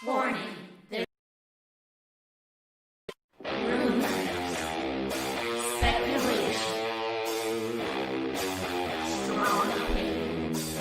Warning. There's rumors, speculation, strong opinions,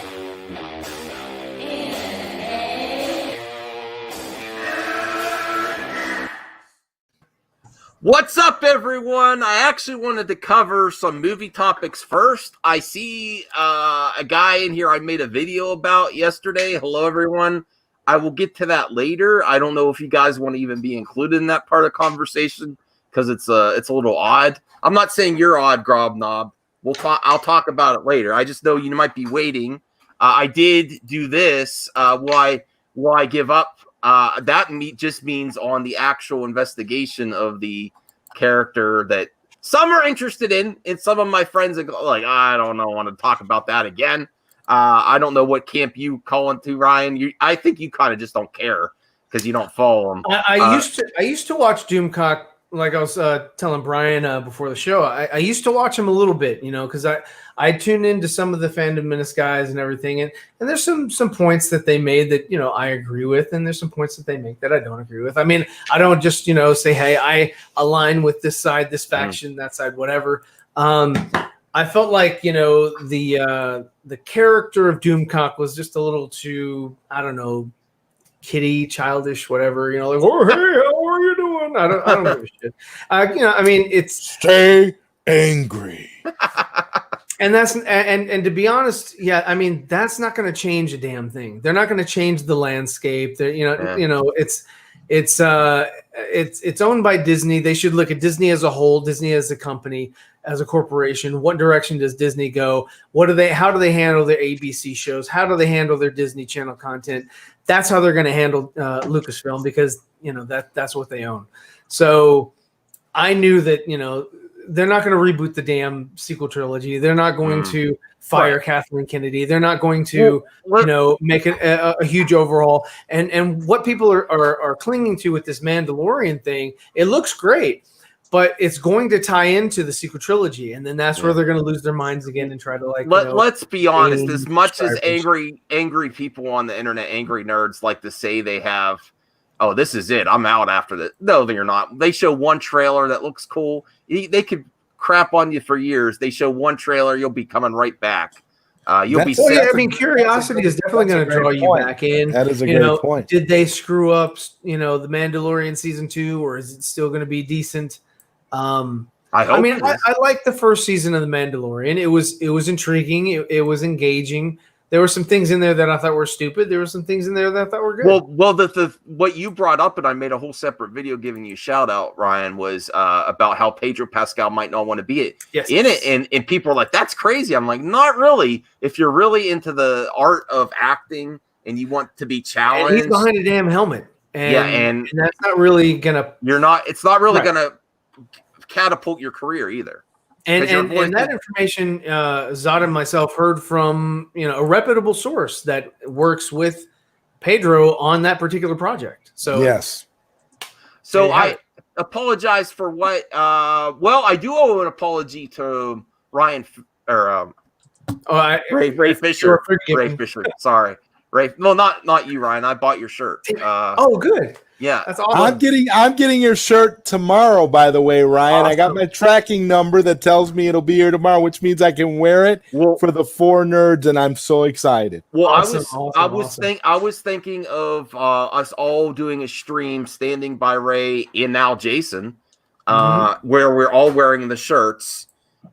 What's up, everyone? I actually wanted to cover some movie topics first. I see a guy in here I made a video about yesterday. Hello, everyone. I will get to that later. I don't know if you guys want to even be included in that part of the conversation because it's a little odd. I'm not saying you're odd, Grobnob. I'll talk about it later. I just know you might be waiting. I did do this. Will I give up? Just means on the actual investigation of the character that some are interested in, and some of my friends are like, I don't know, want to talk about that again. I don't know what camp you call into, Ryan. I think you kind of just don't care because you don't follow them. I used to watch DOOMCOCK, like I was telling Brian before the show. I used to watch him a little bit, because I tuned into some of the Fandom Menace guys and everything, and there's some points that they made that I agree with, and there's some points that they make that I don't agree with. I mean, I don't just say, hey, I align with this side, this faction, that side, whatever. I felt like the character of DOOMCOCK was just a little too, I don't know, kiddie, childish, whatever. Like, oh hey, how are you doing? I don't give a shit. I mean, it's stay angry. And that's and to be honest, yeah, I mean, that's not going to change a damn thing. They're not going to change the landscape. It's owned by Disney. They should look at Disney as a whole, Disney as a company, as a corporation. What direction does Disney go? How do they handle their ABC shows? How do they handle their Disney Channel content? That's how they're going to handle Lucasfilm, because that's what they own. So I knew that they're not going to reboot the damn sequel trilogy. They're not going to fire Kathleen Kennedy. They're not going to make a huge overhaul. And what people are clinging to with this Mandalorian thing, it looks great, but it's going to tie into the sequel trilogy, and then that's where they're going to lose their minds again and try to let's be honest. As much as angry people on the internet, angry nerds like to say they have, oh, this is it, I'm out after this. No, they're not. They show one trailer that looks cool. They could crap on you for years. They show one trailer, you'll be coming right back. You'll be. I mean, curiosity is definitely going to draw you back in. That is a great point. Did they screw up, the Mandalorian season 2, or is it still going to be decent? I like the first season of The Mandalorian. It was intriguing. It was engaging. There were some things in there that I thought were stupid. There were some things in there that I thought were good. Well, what you brought up, and I made a whole separate video giving you a shout out, Ryan, was about how Pedro Pascal might not want to be in it, and people are like, "That's crazy." I'm like, not really. If you're really into the art of acting and you want to be challenged, and he's behind a damn helmet, and that's not really gonna. It's not really gonna catapult your career either. And that information, Zod and myself heard from a reputable source that works with Pedro on that particular project. So yes. So I apologize for what. I do owe an apology to Ryan Ray Fisher. Ray Fisher. Sorry, Ray. No, not you, Ryan. I bought your shirt. Good. Yeah, that's awesome. I'm getting your shirt tomorrow, by the way, Ryan. Awesome. I got my tracking number that tells me it'll be here tomorrow, which means I can wear it for the 4 nerds, and I'm so excited. Well, I was thinking of us all doing a stream, standing by Ray and now Jason, where we're all wearing the shirts,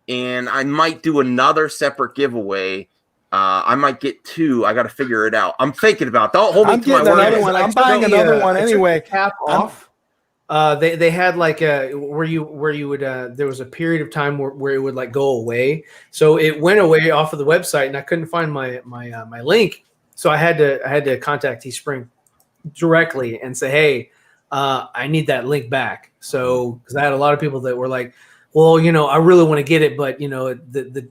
and I might do another separate giveaway. I might get 2. I got to figure it out. I'm thinking about it. Don't hold me to my word. I'm buying another one anyway. Cap off. They had like where you would there was a period of time where it would go away. So it went away off of the website, and I couldn't find my link. So I had to contact Teespring directly and say, hey, I need that link back. So because I had a lot of people that were like, well, I really want to get it, but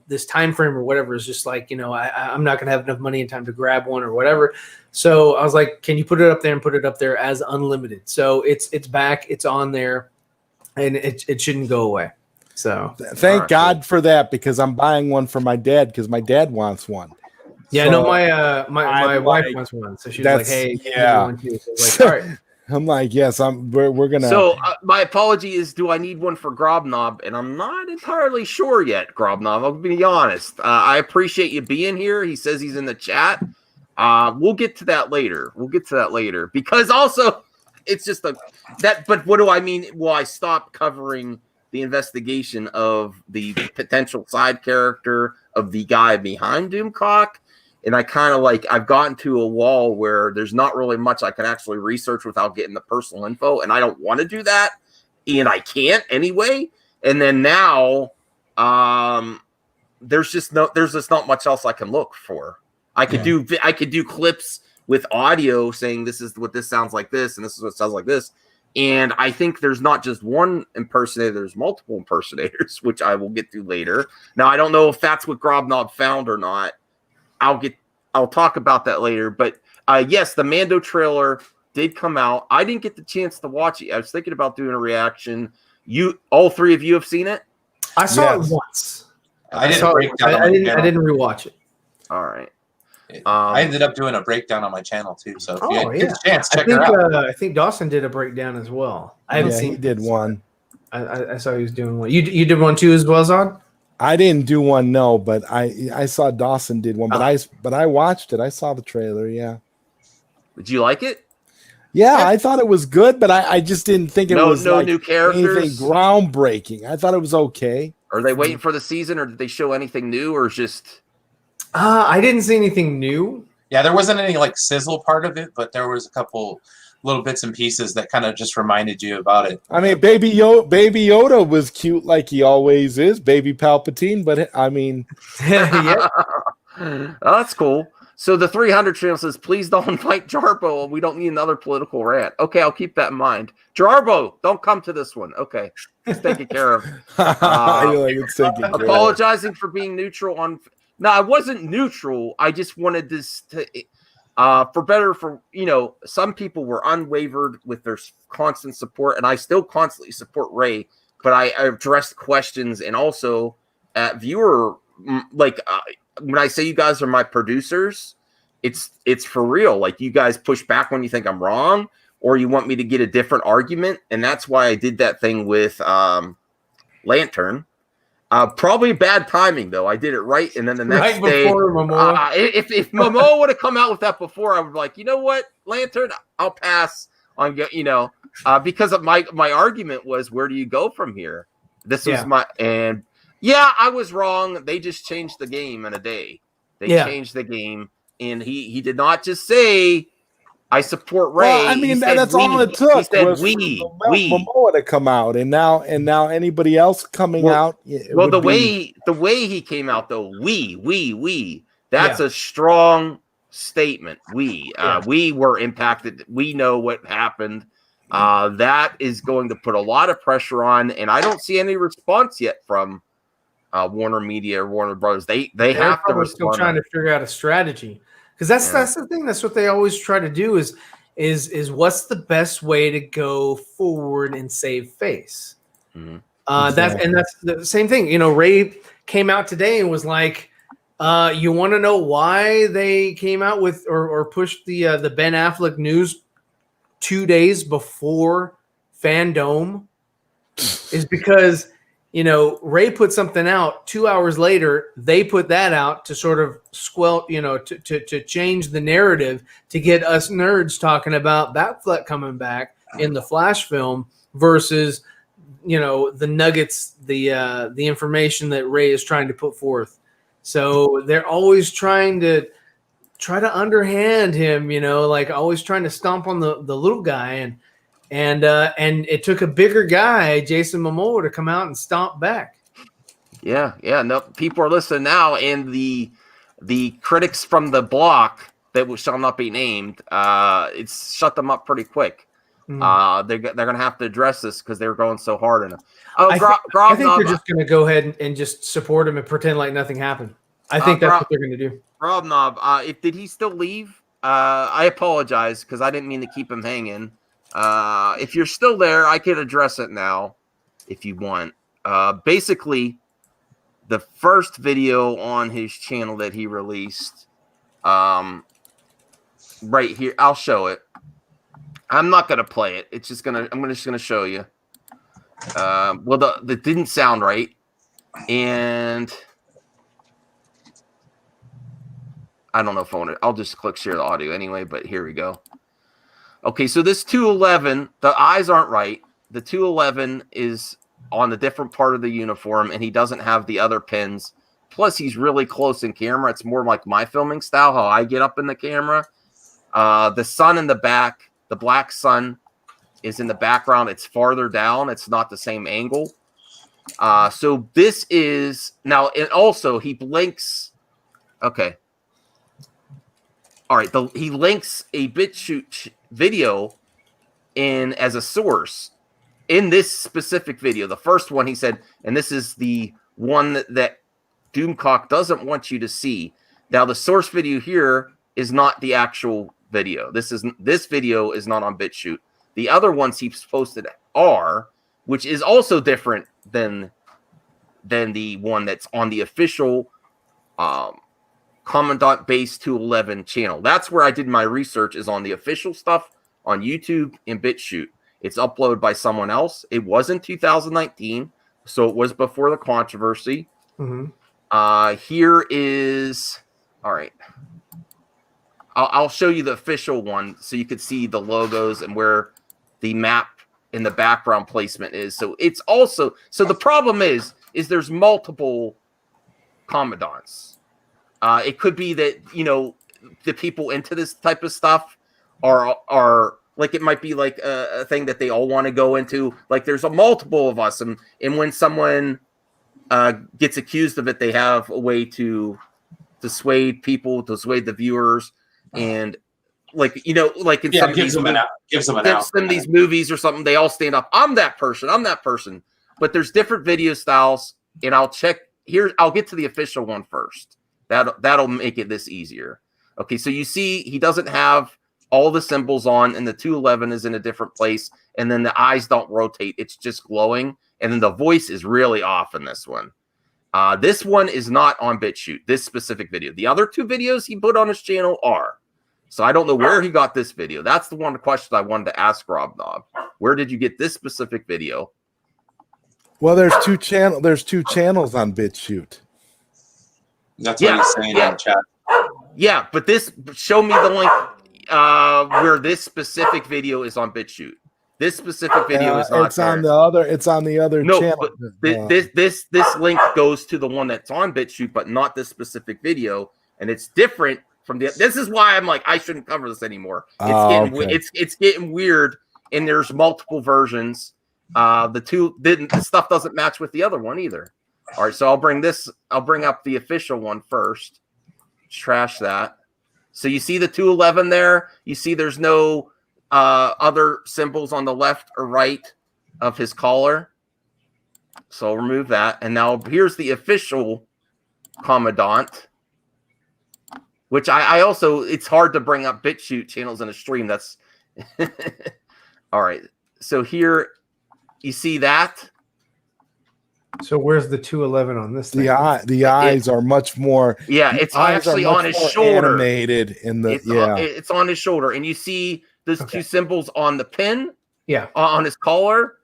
this time frame or whatever is just like, I'm not going to have enough money and time to grab one or whatever. So I was like, can you put it up there and put it up there as unlimited? So it's back, it's on there, and it shouldn't go away. So thank God for that, because I'm buying one for my dad because my dad wants one. Yeah, So no, my I'm wife like, wants one, so she was like, that's "Hey, give me yeah. one too." So I was like, "All right." I'm like, yes, we're gonna. So my apology is, do I need one for Grobnob? And I'm not entirely sure yet, Grobnob. I'll be honest. I appreciate you being here. He says he's in the chat. We'll get to that later. Because also, it's just that. But what do I mean? Well, I stopped covering the investigation of the potential side character of the guy behind Doomcock. And I kind of I've gotten to a wall where there's not really much I can actually research without getting the personal info. And I don't want to do that. And I can't anyway. And then now, there's just not much else I can look for. I could do clips with audio saying this is what this sounds like this, and this is what it sounds like this. And I think there's not just one impersonator, there's multiple impersonators, which I will get to later. Now, I don't know if that's what Grobnob found or not. I'll talk about that later. But yes, the Mando trailer did come out. I didn't get the chance to watch it. I was thinking about doing a reaction. All three of you have seen it? I saw it once. I did a breakdown. I didn't rewatch it. All right. I ended up doing a breakdown on my channel too. So if you get a chance, check it out. I think Dawson did a breakdown as well. I haven't seen. He did one. I saw he was doing one. You did one too as well, Zod? I didn't do one, no, but I saw Dawson did one, but I watched it. I saw the trailer. Yeah. Did you like it? Yeah, I thought it was good, but I just didn't think it was new characters, anything groundbreaking. I thought it was okay. Are they waiting for the season, or did they show anything new, or just? I didn't see anything new. Yeah, there wasn't any sizzle part of it, but there was a couple little bits and pieces that kind of just reminded you about it. I mean, Baby Yoda was cute like he always is, Baby Palpatine, but I mean, yeah. Oh, that's cool. So the 300 channel says, please don't invite Jarbo. We don't need another political rant. Okay, I'll keep that in mind. Jarbo, don't come to this one. Okay, it's taken care of. Apologizing for being neutral on. No, I wasn't neutral. I just wanted this to, some people were unwavered with their constant support, and I still constantly support Ray, but I addressed questions and also viewer, when I say you guys are my producers, it's for real. You guys push back when you think I'm wrong, or you want me to get a different argument. And that's why I did that thing with Lantern. Probably bad timing, though. I did it right, and then the next day, before Momoa. If Momoa would have come out with that before, I would be like, you know what, Lantern, I'll pass on. Because of my argument was, where do you go from here? This was I was wrong. They just changed the game in a day. They changed the game, and he did not just say, I support Ray. Well, I mean, that's all it took. He said was we Momoa to come out, and now anybody else coming out. Well, the way he came out though, we. That's a strong statement. We were impacted. We know what happened. That is going to put a lot of pressure on, and I don't see any response yet from Warner Media or Warner Brothers. They have to respond. Still trying to figure out a strategy. Because that's the thing. That's what they always try to do is what's the best way to go forward and save face. Mm-hmm. That's the same thing. Ray came out today and was like, you want to know why they came out with or pushed the Ben Affleck news 2 days before Fandom is because Ray put something out 2 hours later. They put that out to sort of squelch, to change the narrative to get us nerds talking about Batfleck coming back in the Flash film versus, the nuggets, the information that Ray is trying to put forth. So they're always trying to underhand him, always trying to stomp on the little guy. And it took a bigger guy, Jason Momoa, to come out and stomp back. Yeah. No, people are listening now, and the critics from the block that shall not be named, it's shut them up pretty quick. Mm. They're going to have to address this because they're going so hard on him. I think they're just going to go ahead and just support him and pretend like nothing happened. I think that's what they're going to do. Rob Knob, did he still leave? I apologize because I didn't mean to keep him hanging. If you're still there, I can address it now if you want. Basically, the first video on his channel that he released Right here, I'll show it. I'm not gonna play it. It's just gonna. I'm just gonna show you. Well, the didn't sound right, and I don't know if I want to. I'll just click share the audio anyway. But here we go. Okay, so this 211, the eyes aren't right. The 211 is on a different part of the uniform, and he doesn't have the other pins. Plus, he's really close in camera. It's more like my filming style, how I get up in the camera. The sun in the back, the black sun is in the background. It's farther down. It's not the same angle. So this is now, and also he blinks. Okay. All right. He links a BitChute video in as a source in this specific video. The first one he said, and this is the one that DOOMCOCK doesn't want you to see. Now the source video here is not the actual video. This video is not on BitChute. The other ones he's posted are, which is also different than the one that's on the official Commandant Base 211 channel. That's where I did my research, is on the official stuff on YouTube and BitChute. It's uploaded by someone else. It was in 2019, so it was before the controversy. Here is, all right. I'll show you the official one so you could see the logos and where the map in the background placement is. So it's also, so the problem is there's multiple commandants. It could be that, you know, the people into this type of stuff are like, it might be like a thing that they all want to go into. Like there's a multiple of us, and when someone gets accused of it, they have a way to dissuade people, dissuade the viewers. And like, you know, like in some of these movies or something, they all stand up. I'm that person. But there's different video styles, and I'll check here. I'll get to the official one first. That'll make it this easier. Okay, so you see he doesn't have all the symbols on, and the 211 is in a different place, and then the eyes don't rotate. It's just glowing, and then the voice is really off in this one. This one is not on BitChute, this specific video. The other two videos he put on his channel are. So I don't know where he got this video. That's the one question I wanted to ask Rob Knob. Where did you get this specific video? Well, there's two channels on BitChute. That's what he's saying in the chat. Yeah, but show me the link where this specific video is on BitChute. This specific video is not. It's on the other channel. But this link goes to the one that's on BitChute, but not this specific video, and it's different from the. This is why I'm like, I shouldn't cover this anymore. It's getting weird, and there's multiple versions. The stuff doesn't match with the other one either. All right, so I'll bring up the official one first. Trash that. So you see the 211 there. You see there's no other symbols on the left or right of his collar. So I'll remove that. And now here's the official Commandant, which I also, it's hard to bring up BitChute channels in a stream. That's all right. So here you see that. So where's the 211 on this thing? The eyes are much more. Yeah, it's actually on his shoulder. Animated in the it's on his shoulder, and you see those two symbols on the pin. Yeah, on his collar.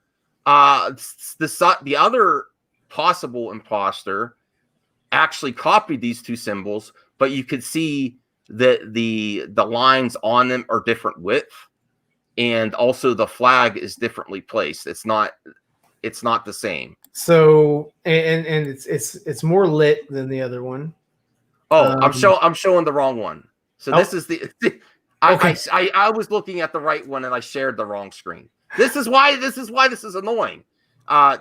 The other possible imposter actually copied these two symbols, but you could see that the lines on them are different width, and also the flag is differently placed. It's not the same. So and it's more lit than the other one. Oh, I'm showing the wrong one. So this is the I was looking at the right one and I shared the wrong screen. This is why this is annoying.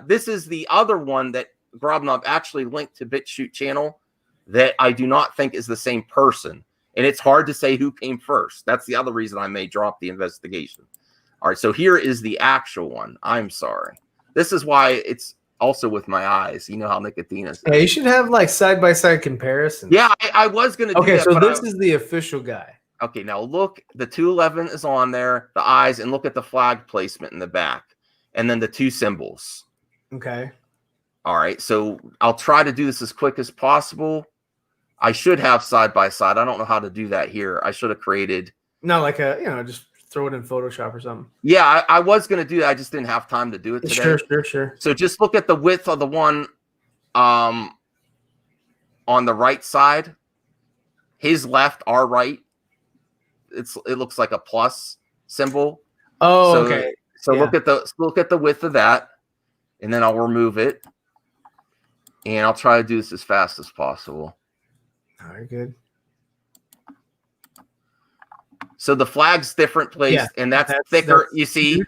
This is the other one that Grobnob actually linked to BitChute channel that I do not think is the same person. And it's hard to say who came first. That's the other reason I may drop the investigation. All right, so here is the actual one. I'm sorry. This is why it's also with my eyes. You know how Nicotina says. Yeah, you should have like side-by-side comparisons. Yeah, I was going to do that. Okay, so this is the official guy. Okay, now look. The 211 is on there, the eyes, and look at the flag placement in the back. And then the two symbols. Okay. All right, so I'll try to do this as quick as possible. I should have side by side. I don't know how to do that here. I should have created. Not like just throw it in Photoshop or something. Yeah, I was going to do that. I just didn't have time to do it today. Sure. So just look at the width of the one on the right side. His left, our right. It looks like a plus symbol. Oh, so, okay. So look at the width of that, and then I'll remove it, and I'll try to do this as fast as possible. All right, good. So the flag's different place, and that's thicker. You see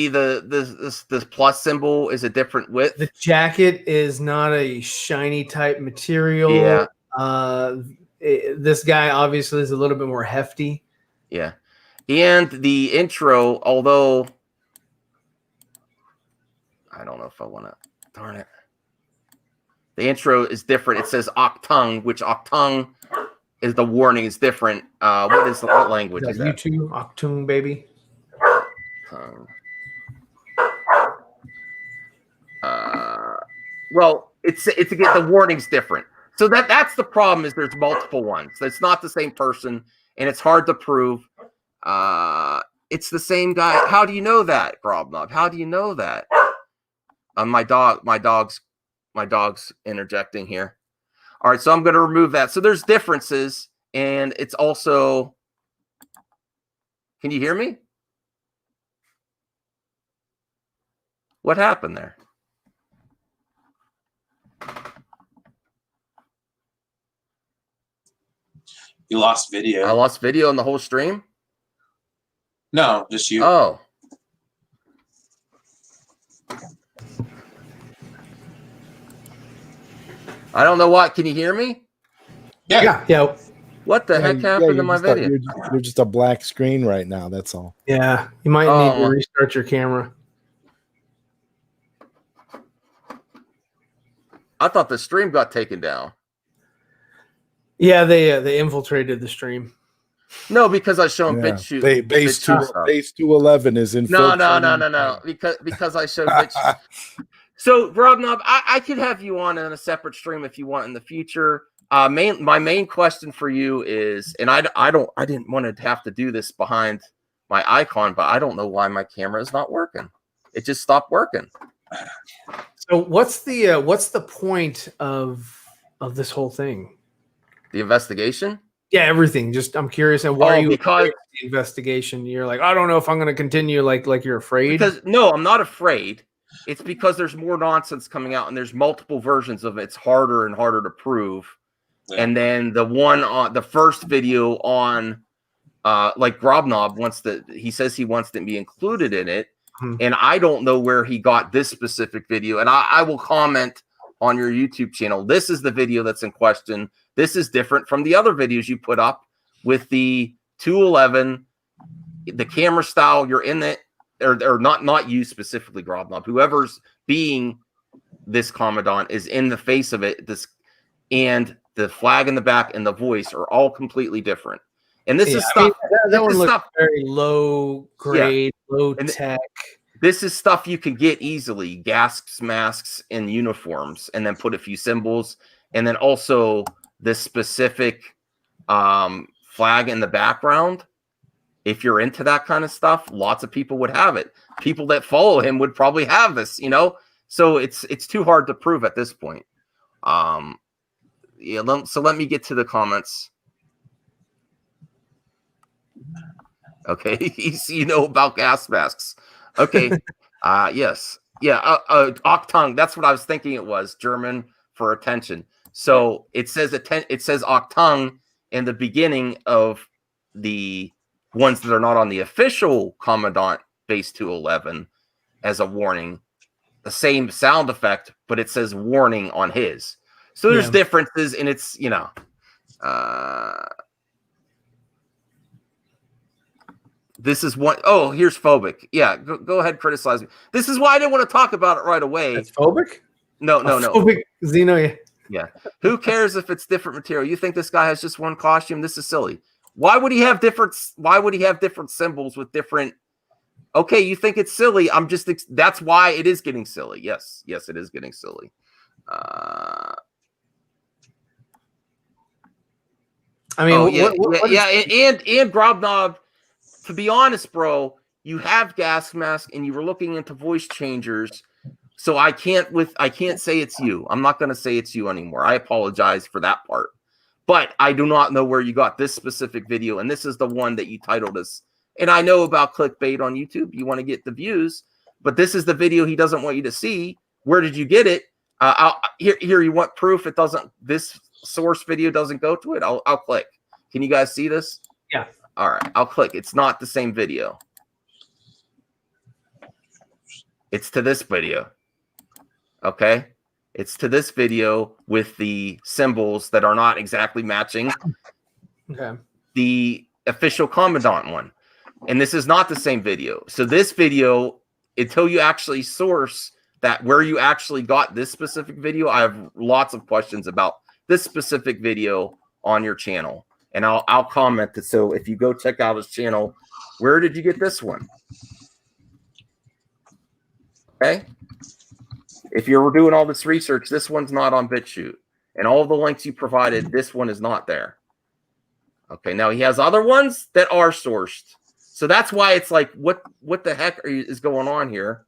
the plus symbol is a different width. The jacket is not a shiny type material. Yeah. This guy obviously is a little bit more hefty. Yeah. And the intro, although I don't know if I want to, darn it. The intro is different. It says Octung, which Octung is the warning is different. What language is that? YouTube, Octung, baby. Well, it's again, the warning's different. So that's the problem is there's multiple ones. It's not the same person, and it's hard to prove. It's the same guy. How do you know that, Grobnob? How do you know that? My dog's interjecting here. All right, so I'm going to remove that. So there's differences, and it's also. Can you hear me? What happened there? You lost video. I lost video on the whole stream? No, just you. Oh. I don't know what. Can you hear me? Yeah. What the heck happened to my video? You're just a black screen right now. That's all. Yeah. You might need to restart your camera. I thought the stream got taken down. Yeah, they infiltrated the stream. No, because I was showing bit shoot. Base 211 is in. No. Because I showed bit shoot. So, Grobnob, I could have you on in a separate stream if you want in the future. My main question for you is, and I didn't want to have to do this behind my icon, but I don't know why my camera is not working. It just stopped working. So what's the point of this whole thing? The investigation? Yeah, everything. Just I'm curious. And why are you because the investigation? You're like, I don't know if I'm going to continue. Like you're afraid. Because no, I'm not afraid. It's because there's more nonsense coming out, and there's multiple versions of it. It's harder and harder to prove. Yeah. And then the one on the first video on, like Grobnob he says he wants to be included in it. And I don't know where he got this specific video. And I will comment on your YouTube channel. This is the video that's in question. This is different from the other videos you put up with the 211, the camera style you're in it, or not you specifically, Grobnob. Whoever's being this Commandant is in the face of it. And the flag in the back and the voice are all completely different. And this is stuff that one looks very low grade, low tech. This is stuff you can get easily, gasks, masks, and uniforms, and then put a few symbols, and then also this specific flag in the background. If you're into that kind of stuff, lots of people would have it. People that follow him would probably have this, So it's too hard to prove at this point. So let me get to the comments. Okay, you know about gas masks. Okay, yes, yeah, Octung. That's what I was thinking. It was German for attention. So it says Octung in the beginning of the ones that are not on the official Commandant base 211 as a warning. The same sound effect, but it says warning on his. So there's differences, and it's this is one. Oh, here's phobic. Yeah, go ahead, criticize me. This is why I didn't want to talk about it right away. It's phobic? No. Phobic Xeno. Yeah. Who cares if it's different material? You think this guy has just one costume? This is silly. Why would he have different symbols with different? Okay, you think it's silly. That's why it is getting silly. Yes, it is getting silly. I mean, and Grobnob, to be honest, bro, you have gas mask and you were looking into voice changers, so I can't say it's you. I'm not going to say it's you anymore. I apologize for that part, but I do not know where you got this specific video, and this is the one that you titled us. And I know about clickbait on YouTube. You want to get the views, but this is the video he doesn't want you to see. Where did you get it? Here, you want proof? It doesn't. This source video doesn't go to it. I'll click. Can you guys see this? Yeah. All right. I'll click. It's not the same video. It's to this video. Okay. It's to this video with the symbols that are not exactly matching. Okay. The official Commandant one. And this is not the same video. So this video, until you actually source that where you actually got this specific video, I have lots of questions about this specific video on your channel. And I'll comment that. So if you go check out his channel, where did you get this one? Okay. If you're doing all this research, this one's not on BitChute. And all the links you provided, this one is not there. Okay. Now he has other ones that are sourced. So that's why it's like, what the heck is going on here?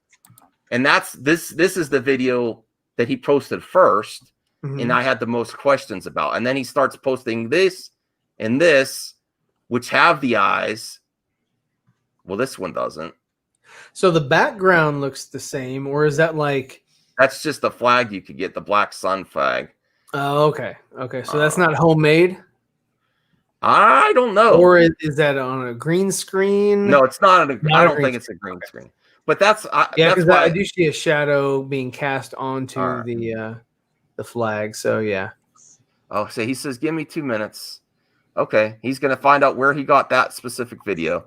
And that's this is the video that he posted first, and I had the most questions about. And then he starts posting this and this, which have the eyes. Well, this one doesn't. So the background looks the same, or is that like? That's just a flag you could get, the black sun flag. Oh, okay. Okay. So that's not homemade? I don't know. Or is that on a green screen? No, it's not. I don't think it's a green screen. But that's because I do see a shadow being cast onto the flag. So yeah. Oh, so he says, "Give me 2 minutes." Okay, he's gonna find out where he got that specific video.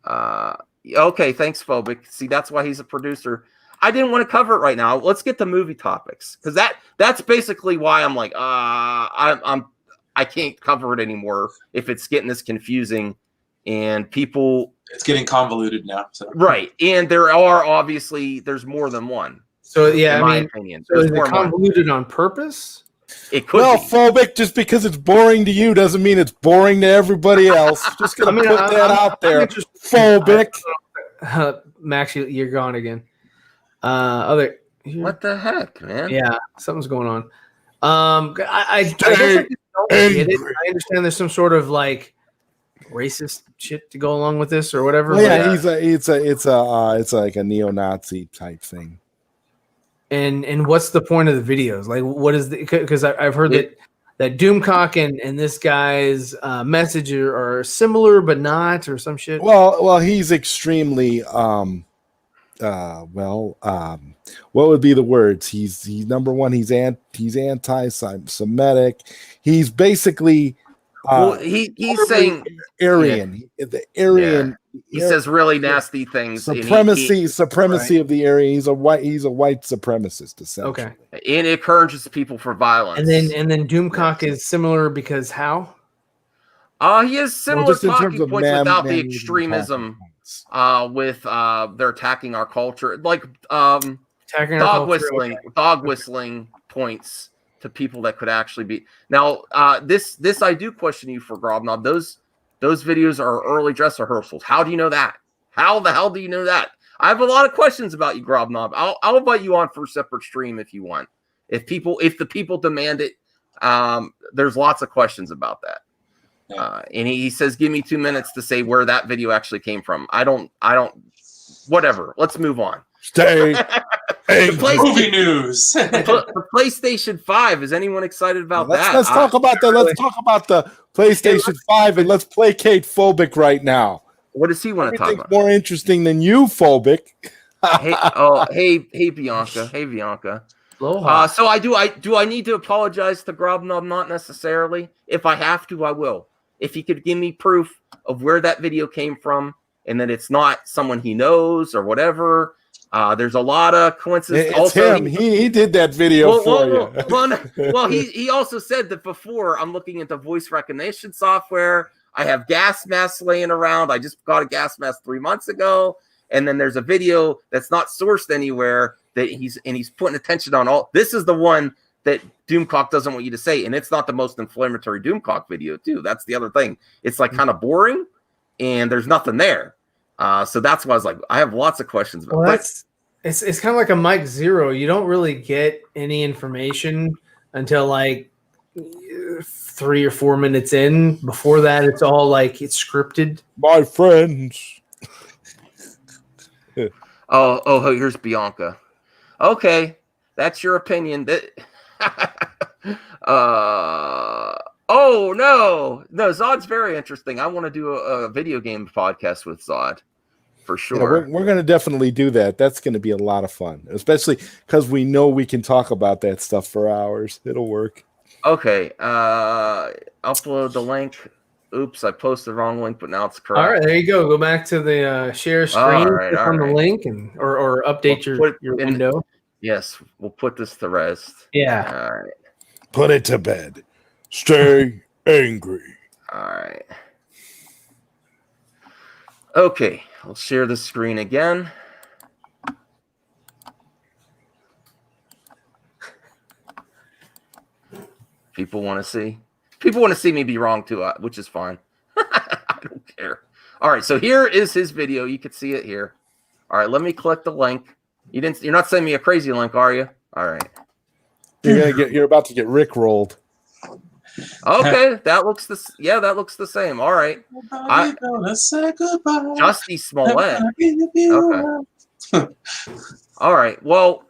Okay, thanks, Phobic. See, that's why he's a producer. I didn't want to cover it right now. Let's get to movie topics, because that's basically why I'm like, I can't cover it anymore if it's getting this confusing and people. It's getting convoluted now. So. Right, and there's more than one. So yeah, in my opinion, so is it convoluted on purpose? It could. Well, Phobic, just because it's boring to you doesn't mean it's boring to everybody else. Just gonna put that out there. Phobic. Max, you're gone again. What the heck, man? Yeah, something's going on. I guess I just don't get it. I understand there's some sort of like racist shit to go along with this or whatever. Well, yeah, it's like a neo-Nazi type thing. And what's the point of the videos? Like, what is the? Because I've heard that DOOMCOCK and this guy's message are similar but not, or some shit. Well, he's extremely what would be the words? He's number one. He's anti-Semitic. He's basically he's saying Aryan. The Aryan. Yeah. He says really nasty things. Supremacy right. of the Aryan. He's a white supremacist, essentially. Okay. And it encourages people for violence. And then DOOMCOCK is similar because how? He has similar talking points without the extremism. With they're attacking our culture, like dog whistling points to people that could actually be. Now, this I do question you for, Grobnob. Those videos are early dress rehearsals. How do you know that? How the hell do you know that? I have a lot of questions about you, Grobnob. I'll invite you on for a separate stream if you want. If the people demand it, there's lots of questions about that. And he says, "Give me 2 minutes to say where that video actually came from." I don't. Whatever. Let's move on. Stay. Movie news. The PlayStation 5. Is anyone excited about that? Let's talk about that. Let's talk about the PlayStation 5 and let's placate Phobic right now. What does he want to talk about? More interesting than you, Phobic. Hey, Bianca. Hey, Bianca. So I need to apologize to Grobnob? Not necessarily. If I have to, I will. If he could give me proof of where that video came from and that it's not someone he knows or whatever. There's a lot of coincidences. It's also, him. He did that video for you. Well, he also said that before I'm looking into voice recognition software. I have gas masks laying around. I just got a gas mask 3 months ago. And then there's a video that's not sourced anywhere that he's putting attention on. This is the one that Doomcock doesn't want you to say, and it's not the most inflammatory Doomcock video too. That's the other thing. It's like kind of boring, and there's nothing there. So that's why I was like, I have lots of questions about. Well, it's kind of like a Mike Zero. You don't really get any information until like 3 or 4 minutes in. Before that, it's all like it's scripted. My friends. Oh, here's Bianca. Okay, that's your opinion. That. Oh no, Zod's very interesting. I want to do a video game podcast with Zod for sure. Yeah, we're going to definitely do that. That's going to be a lot of fun, especially because we know we can talk about that stuff for hours. It'll work. Okay, upload the link. Oops, I posted the wrong link, but now it's correct. All right, there you go. Go back to the share screen, click on the link, and or update your window. Yes, we'll put this to rest. Yeah. All right. Put it to bed. Stay angry. All right. Okay, I'll share the screen again. People want to see. People want to see me be wrong too, which is fine. I don't care. All right, so here is his video. You can see it here. All right, let me click the link. You're not sending me a crazy link, are you? All right. You're about to get rickrolled. Okay, that looks the same. All right. Justy Smollett. Okay. All right. Well,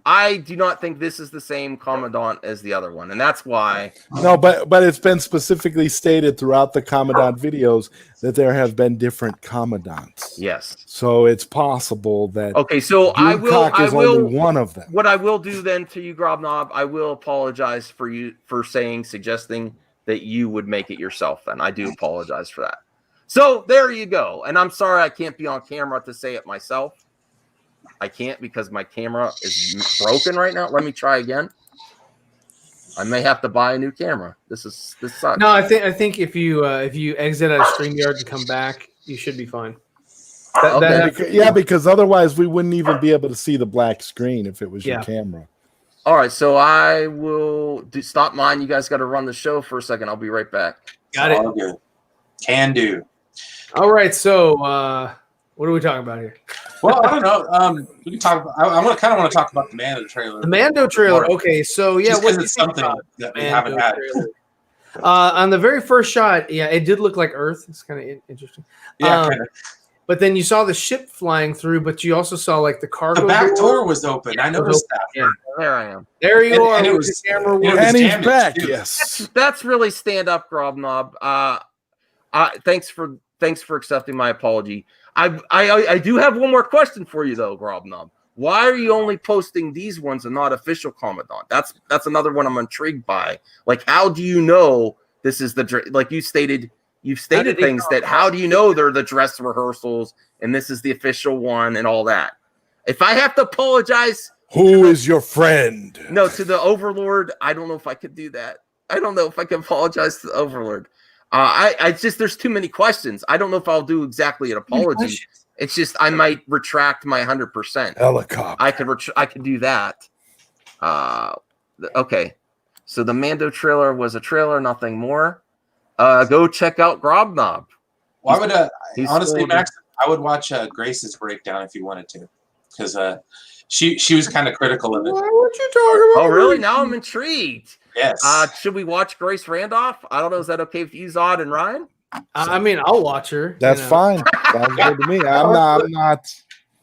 I do not think this is the same Commandant as the other one, and that's why. No, but it's been specifically stated throughout the Commandant videos that there have been different Commandants. Yes. So it's possible that. Okay, so DOOMCOCK is only one of them. What I will do then to you, Grobnob, I will apologize for you for suggesting that you would make it yourself. Then I do apologize for that. So there you go, and I'm sorry I can't be on camera to say it myself. I can't because my camera is broken right now. Let me try again. I may have to buy a new camera. This sucks. No, I think if you exit out of StreamYard and come back, you should be fine. Because otherwise we wouldn't even be able to see the black screen if it was your camera. All right, so I will stop mine. You guys got to run the show for a second. I'll be right back. Got it. All good. Can do. All right, so what are we talking about here? Well, I don't know. We can talk. I kind of want to talk about the Mando trailer. The Mando trailer. Okay, so yeah, what is something that we haven't had? On the very first shot, yeah, it did look like Earth. It's kind of interesting. Yeah, kind of. But then you saw the ship flying through, but you also saw like the cargo. The back door was open. I noticed that. Yeah, there I am. There you are. And it with was, the camera. And he's back. Too. Yes. That's really stand up, Grobnob. Thanks for accepting my apology. I do have one more question for you though, Grobnob. Why are you only posting these ones and not official Commandant? That's another one I'm intrigued by. Like, how do you know this is like you've stated things that how do you know they're the dress rehearsals and this is the official one and all that? If I have to apologize, who is your friend? No, to the Overlord, I don't know if I could do that. I don't know if I can apologize to the Overlord. I just there's too many questions. I don't know if I'll do exactly an apology. It's just I might retract my 100%. Helicopter. I could do that. Okay. So the Mando trailer was a trailer, nothing more. Go check out Grobnob. Well, I would honestly, Max, I would watch Grace's breakdown if you wanted to, because she was kind of critical of it. What you talking about? Oh, really? Now I'm intrigued. Yes. Should we watch Grace Randolph? I don't know. Is that okay with you, Zod and Ryan? I mean, I'll watch her. That's fine. Sounds good to me. I'm not.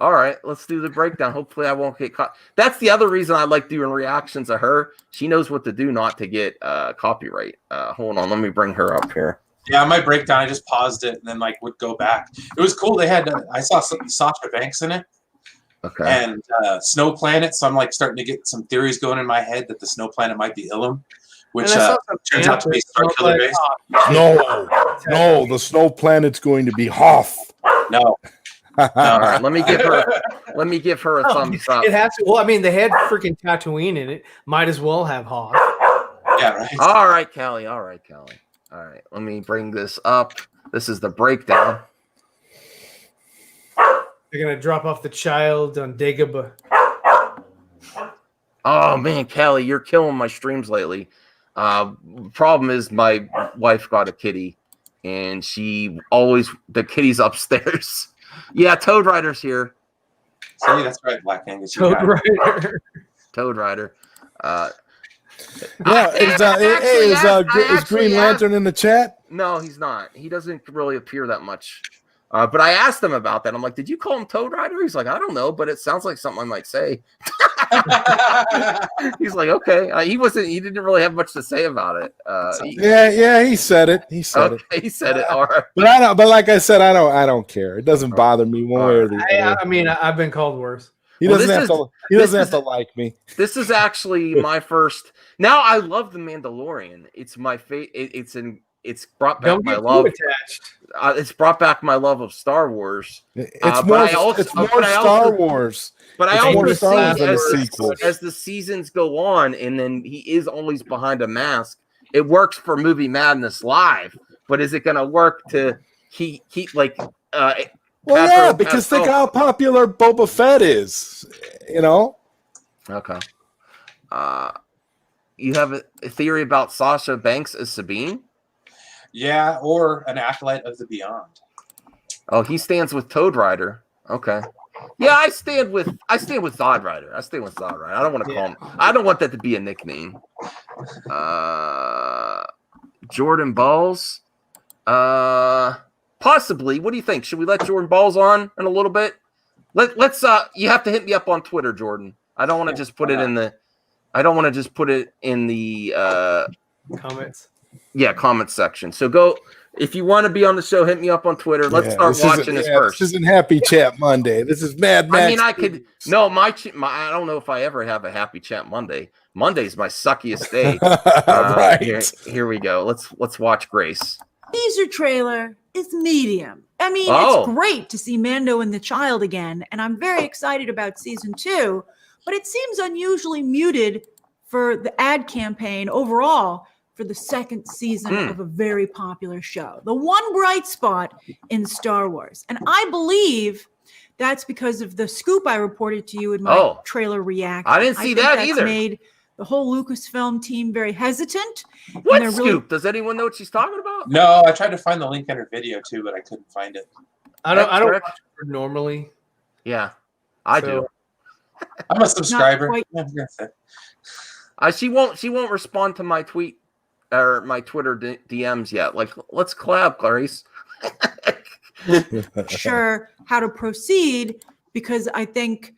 All right, let's do the breakdown. Hopefully, I won't get caught. That's the other reason I like doing reactions of her. She knows what to do not to get copyright. Hold on, let me bring her up here. Yeah, my breakdown, I just paused it and then would go back. It was cool. They had I saw Sasha Banks in it. Okay. And Snow Planet, so I'm starting to get some theories going in my head that the Snow Planet might be Ilum, which turns out to be Starkiller Base. No, the Snow Planet's going to be Hoth. No. All right, let me give her a thumbs up. It has to. Well, I mean, they had freaking Tatooine in it. Might as well have Hoth. Yeah, right. All right, Callie. All right, let me bring this up. This is the breakdown. They're gonna drop off the child on Dagobah. Oh man, Kelly, you're killing my streams lately. Problem is my wife got a kitty, and the kitty's upstairs. Yeah, Toad Rider's here. See, that's right, Black Angus. Toad Rider. Toad Rider. Yeah, is Green Lantern in the chat? No, he's not. He doesn't really appear that much. But I asked him about that. I'm like, did you call him Toad Rider? He's like, I don't know, but it sounds like something I might say. He's like, okay. He didn't really have much to say about it. He said it. He said it. He said it. All right. But like I said, I don't care. It doesn't bother me one way or the other. I mean, I've been called worse. He doesn't have to like me. This is actually my first. Now I love The Mandalorian. It's my favorite. It's brought back my love. It's brought back my love of Star Wars. It's more Star Wars. But I also see as the seasons go on, and then he is always behind a mask. It works for Movie Madness Live, but is it going to work to keep like? Because think how popular Boba Fett is. You know. Okay. You have a theory about Sasha Banks as Sabine? Yeah, or an acolyte of the Beyond. Oh, he stands with Toad Rider. Okay. Yeah, I stand with Zod Rider. I stand with Zod Rider. I don't want to call him. I don't want that to be a nickname. Jordan Balls. Possibly. What do you think? Should we let Jordan Balls on in a little bit? Let's you have to hit me up on Twitter, Jordan. I don't want to just put it in the Comments. Yeah, comment section. So go if you want to be on the show, hit me up on Twitter. Let's start watching this first. This isn't Happy Chat Monday. This is Mad Max. I mean, I could no my I don't know if I ever have a Happy Chat Monday. Monday's my suckiest day. Right. Here we go. Let's watch Grace. Teaser trailer is medium. I mean, it's great to see Mando and the child again, and I'm very excited about season 2, but it seems unusually muted for the ad campaign overall for the second season of a very popular show. The one bright spot in Star Wars. And I believe that's because of the scoop I reported to you in my trailer reaction. I didn't see that either. Made the whole Lucasfilm team very hesitant. What scoop? Really... Does anyone know what she's talking about? No, I tried to find the link in her video too, but I couldn't find it. I don't watch her normally. Yeah, I do. I'm a subscriber. She won't respond to my tweet or my Twitter DMs yet. Like, let's collab, Clarice. Sure how to proceed, because I think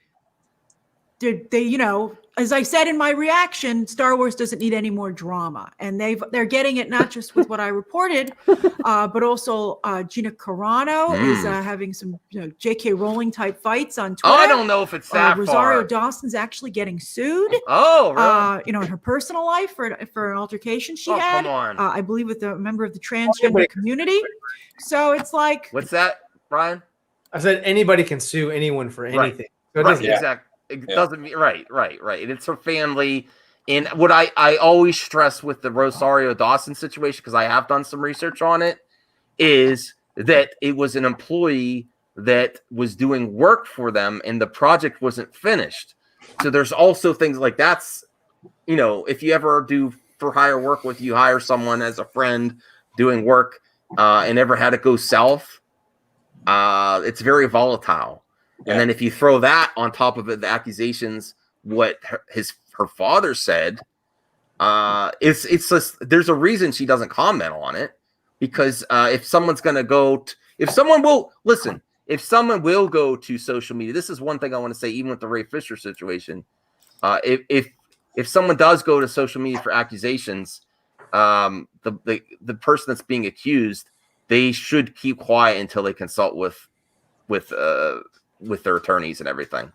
they you know, as I said in my reaction, Star Wars doesn't need any more drama, and they're getting it not just with what I reported, but also Gina Carano is having some J.K. Rowling type fights on Twitter. Oh, I don't know if it's that Rosario far. Dawson's actually getting sued. Oh, really? In her personal life for an altercation she had. Come on. I believe with a member of the transgender community. So it's like, what's that, Brian? I said anybody can sue anyone for anything. So it doesn't exactly. It doesn't mean right. And it's her family. And what I always stress with the Rosario Dawson situation, because I have done some research on it, is that it was an employee that was doing work for them and the project wasn't finished. So there's also things like that's, if you ever do for hire work with, you hire someone as a friend doing work and ever had it go south, it's very volatile. And then if you throw that on top of it, the accusations, what her father said, it's just, there's a reason she doesn't comment on it, because if someone's going to go, if someone will go to social media, this is one thing I want to say, even with the Ray Fisher situation, if someone does go to social media for accusations, the person that's being accused, they should keep quiet until they consult with their attorneys and everything,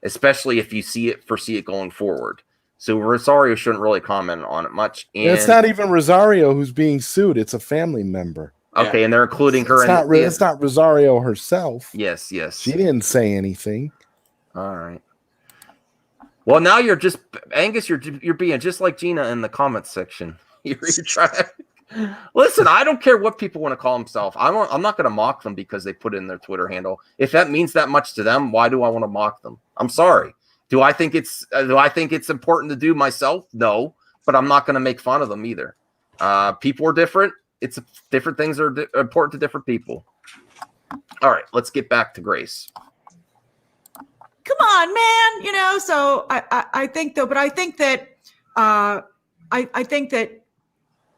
especially if you foresee it going forward. So Rosario shouldn't really comment on it much. And it's not even Rosario who's being sued; it's a family member. Okay, and they're including her. It's not Rosario herself. Yes. She didn't say anything. All right. Well, now you're just Angus. You're being just like Gina in the comments section. You're trying. Listen, I don't care what people want to call themselves. I'm not going to mock them because they put in their Twitter handle. If that means that much to them, why do I want to mock them? I'm sorry. Do I think it's important to do myself? No, but I'm not going to make fun of them either. People are different. It's different things are important to different people. All right, let's get back to Grace. Come on, man. So I think though, but I think that I think that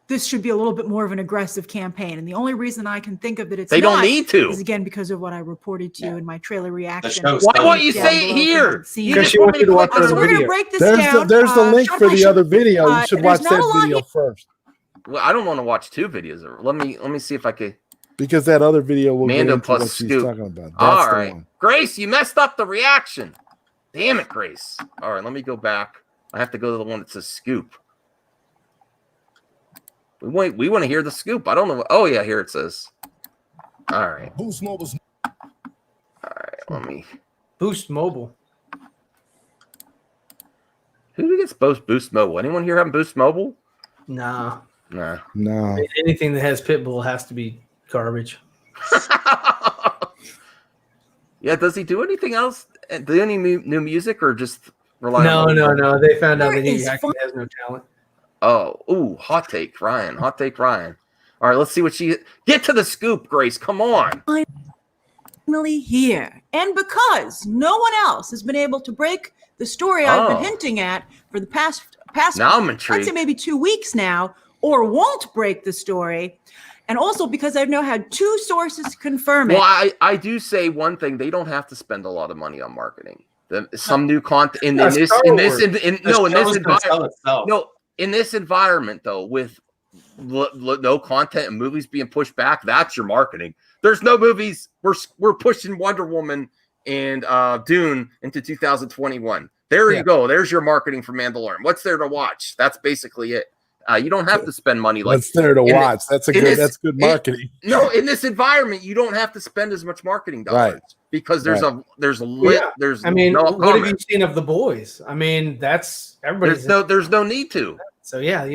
this should be a little bit more of an aggressive campaign. And the only reason I can think of that they don't need to is again because of what I reported to you in my trailer reaction. Why won't you say it here? Because she wants you to watch the We're video. gonna break this There's down. the link for the other video. You should watch there's that not a lot video first. Well, I don't want to watch 2 videos. Let me see if I could. Because that other video will Mando get into plus what she's Scoop. talking about. That's All the right, one. Grace, you messed up the reaction. Damn it, Grace. All right, let me go back. I have to go to the one that says Scoop. We want to hear the scoop. I don't know. Oh yeah, here it says. All right. Boost Mobile's. All right. Let me. Boost Mobile. Who gets Boost Mobile? Anyone here having Boost Mobile? Nah. Nah. No. Anything that has Pitbull has to be garbage. Yeah. Does he do anything else? Do any new music or just rely? No. They found out There that he is actually has no talent. Oh, ooh, hot take, Ryan. Hot take, Ryan. All right, let's see what she get to the scoop, Grace. Come on. Finally here, and because no one else has been able to break the story I've been hinting at for the past. Now I'm intrigued. I'd say maybe 2 weeks now, or won't break the story, and also because I've now had 2 sources confirm it. Well, I do say one thing: they don't have to spend a lot of money on marketing. Some new content in this environment, though, with no content and movies being pushed back, that's your marketing. There's no movies. We're pushing Wonder Woman and Dune into 2021. There you go. There's your marketing for Mandalorian. What's there to watch? That's basically it. You don't have to spend money like what's there to watch. That's good marketing. In this environment, you don't have to spend as much marketing dollars because there's no what have you seen of The Boys? I mean, that's everybody's. There's no need to. So yeah,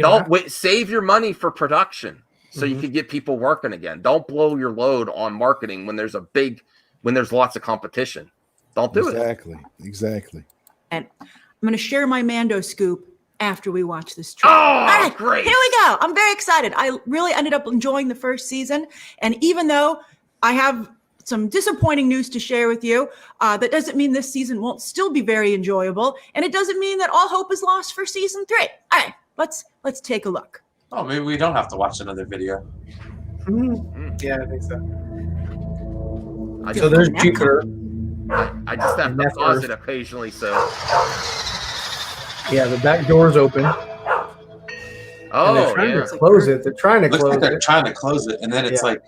save your money for production so you can get people working again. Don't blow your load on marketing when there's lots of competition. Don't do it. Exactly. And I'm going to share my Mando scoop after we watch this trailer. Oh, right, great. Here we go. I'm very excited. I really ended up enjoying the first season. And even though I have some disappointing news to share with you, that doesn't mean this season won't still be very enjoyable. And it doesn't mean that all hope is lost for season 3. All right, let's take a look. Oh, maybe we don't have to watch another video. Yeah, I think so. So there's Jupiter. I just have to pause it occasionally, so. Yeah, the back door's open. Oh, they're trying to close it. They're trying to Looks close like they're it. trying to close it, and then it's like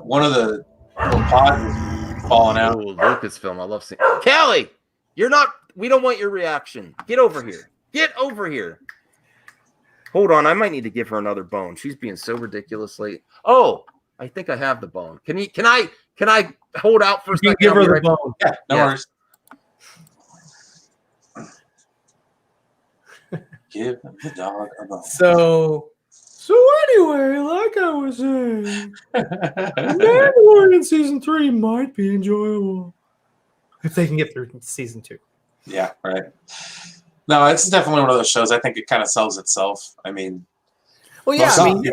one of the little pods is falling out. Ooh, Lucasfilm. I love seeing. Callie, we don't want your reaction. Get over here. Get over here. Hold on, I might need to give her another bone. She's being so ridiculously. Oh, I think I have the bone. Can I hold out for a second? Give her the bone. Yeah, no worries. Give the dog a bone. So anyway, like I was saying, Mandalorian season 3 might be enjoyable if they can get through season 2. Yeah, right. No, it's definitely one of those shows. I think it kind of sells itself. I mean, well, yeah, solid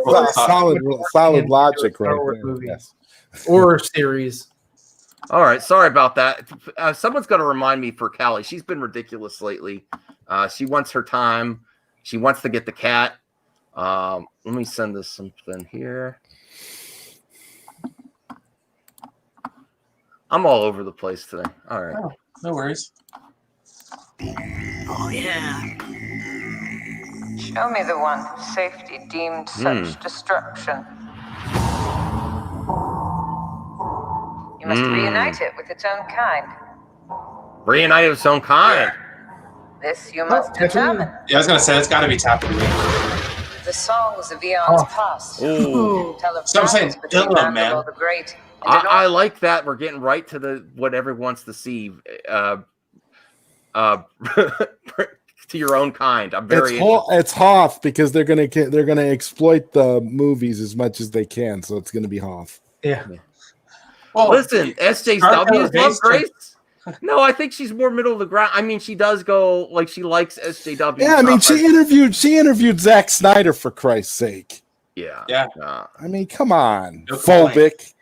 logic, right there. Yes. Or series. All right, sorry about that. Someone's got to remind me for Callie. She's been ridiculous lately. She wants her time. She wants to get the cat. Let me send this something here. I'm all over the place today. All right. Oh, no worries. Oh, yeah. Show me the one safety deemed such destruction. You must reunite it with its own kind. Reunite its own kind. This you must determine. Yeah, I was going to say, it's got to be Tapu. The songs of eons past. Ooh. Tell of So I'm saying, between Dylan, man. Randolph the Great. I like that. We're getting right to what everyone wants to see. To your own kind. I'm very. It's Hoth because they're gonna exploit the movies as much as they can, so it's gonna be Hoth. Yeah. Well, listen, SJWs love Grace. No, I think she's more middle of the ground. I mean, she does go like she likes SJW. Yeah, I mean, she interviewed Zack Snyder, for Christ's sake. Yeah. I mean, come on, no phobic.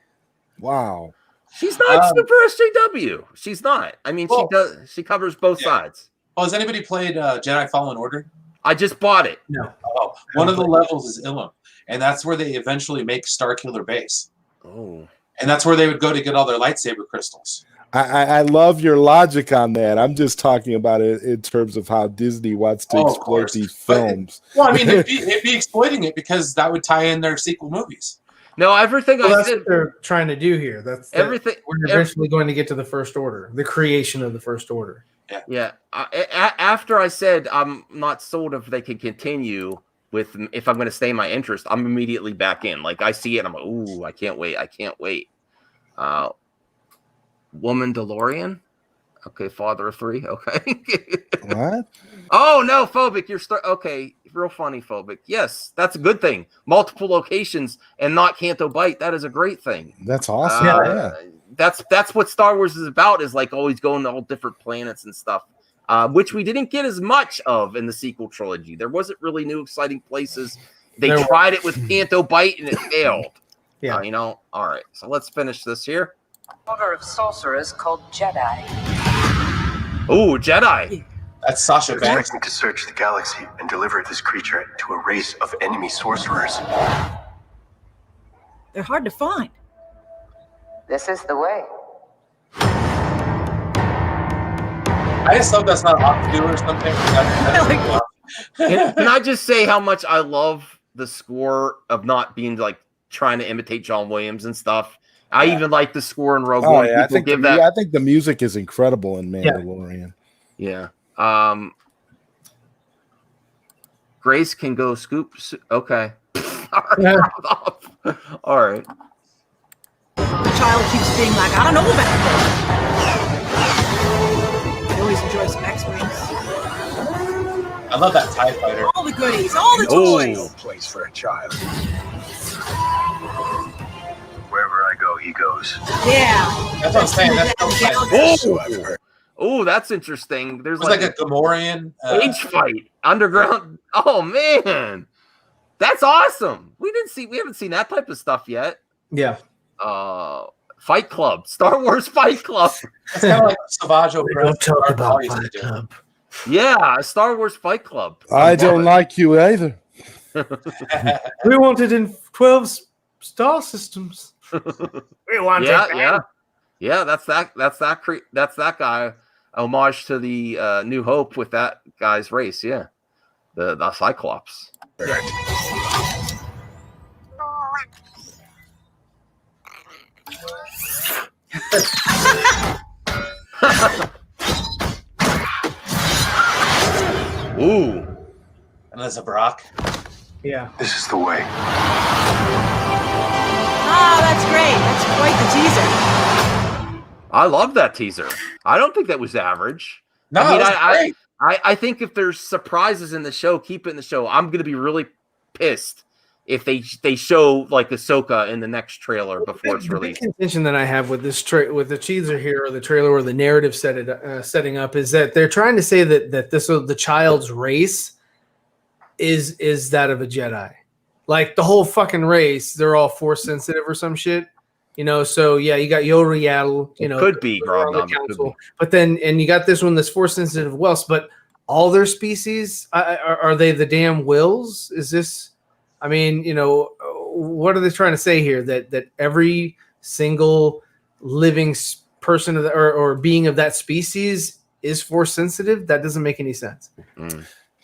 Wow. She's not super SJW. She's not. I mean, she does. She covers both sides. Oh, has anybody played Jedi Fallen Order? I just bought it. No. Oh, one of the levels is Ilum, and that's where they eventually make Starkiller Base. Oh. And that's where they would go to get all their lightsaber crystals. I love your logic on that. I'm just talking about it in terms of how Disney wants to exploit these films. Well, I mean, it'd be exploiting it because that would tie in their sequel movies. No, everything that's what they're trying to do here. That's everything. We're eventually going to get to the First Order, the creation of the First Order. Yeah. After I said I'm not sold if they can continue with, if I'm going to stay in my interest, I'm immediately back in. Like I see it, I'm like, ooh, I can't wait. Woman DeLorean. Okay, father of three. Okay. What? Oh no, phobic. You're okay. Real funny, phobic. Yes, that's a good thing. Multiple locations and not Canto Bite. That is a great thing. That's awesome. Yeah. That's what Star Wars is about. Is like always going to all different planets and stuff, which we didn't get as much of in the sequel trilogy. There wasn't really new exciting places. They tried it with Canto Bite and it failed. Yeah, All right, so let's finish this here. Order of sorcerers called Jedi. Oh, Jedi. That's Sasha Banks. Expecting to search the galaxy and deliver this creature to a race of enemy sorcerers. They're hard to find. This is the way. I just hope that's not Octu or something. Can I just say how much I love the score of not being like trying to imitate John Williams and stuff. I even like the score in Rogue One. Yeah, I think the music is incredible in Mandalorian. Yeah. Grace can go scoop. Okay. All right. The child keeps being like, I don't know about this. I always enjoy some X-Wings. I love that TIE fighter. All the goodies, all the toys. No place for a child. Wherever I go, he goes. Yeah. That's what I'm saying. Oh, that's interesting. There's like a Gamorrean age fight underground. Oh man, that's awesome. We haven't seen that type of stuff yet. Yeah. Fight Club, Star Wars Fight Club. It's kind of like Savage We don't talk about Fight Club. Yeah, Star Wars Fight Club. I don't like you either. We want it in 12 star systems. We want it. Yeah. That's that guy. Homage to the New Hope with that guy's race. Yeah, the Cyclops. Ooh. And there's a Brock. Yeah. This is the way. Oh, that's great. That's quite the teaser. I love that teaser. I don't think that was average. No, I think if there's surprises in the show, keep it in the show. I'm going to be really pissed if they show like Ahsoka in the next trailer before it's released. The contention that I have with this with the teaser here, or the trailer, or the narrative setting up, is that they're trying to say that the child's race is that of a Jedi. Like the whole fucking race, they're all force sensitive or some shit. So yeah, you got Yoda Yaddle, could be Grob, but then you got this one that's force sensitive Welsh, but all their species are they the damn Wills? Is this? I mean, what are they trying to say here? That every single living person or being of that species is force sensitive? That doesn't make any sense.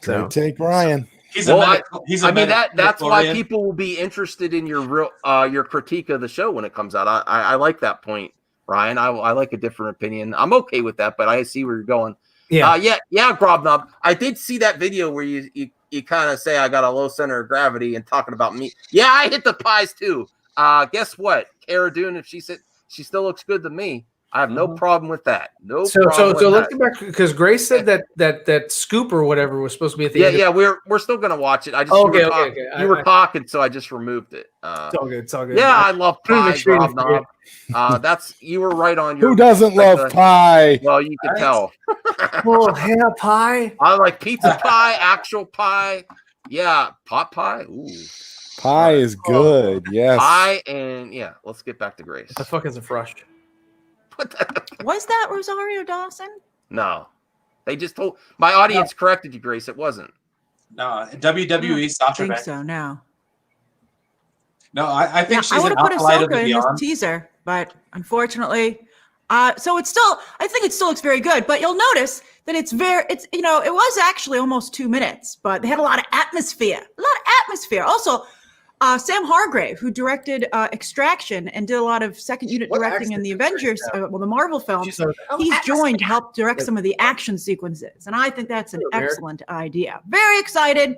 So take Ryan. That's why people will be interested in your critique of the show when it comes out. I like that point, Ryan. I like a different opinion. I'm okay with that, but I see where you're going. Yeah, Grobnob. I did see that video where you kind of say I got a low center of gravity and talking about me. Yeah, I hit the pies too. Guess what? Cara Dune, if she still looks good to me. I have no problem with that. No So problem with let's that. get back because Grace said that scoop or whatever was supposed to be at the end. Yeah, we're still gonna watch it. I just Okay. You were talking, so I just removed it. It's all good. It's all good. Yeah, I love pie, make sure you Rob Knob. You were right on your. Who doesn't love pie? Well, you can tell. Oh, hair pie. I like pizza pie, actual pie. Yeah, pot pie. Ooh. Pie is good. Yes. Pie and let's get back to Grace. The fuck is a frush? Was that Rosario Dawson? No, they just told my audience corrected you, Grace. It wasn't. No, WWE Sasha I think Banks. so. No. No, I think she's I would an have put acolyte of the Ahsoka in this Beyond. teaser, but unfortunately, so it's still. I think it still looks very good. But you'll notice that it was actually almost 2 minutes, but they had a lot of atmosphere. Also, Sam Hargrave, who directed Extraction and did a lot of second unit directing in the Avengers, the Marvel films, he's joined to help direct some of the action sequences. And I think that's an excellent idea. Very excited.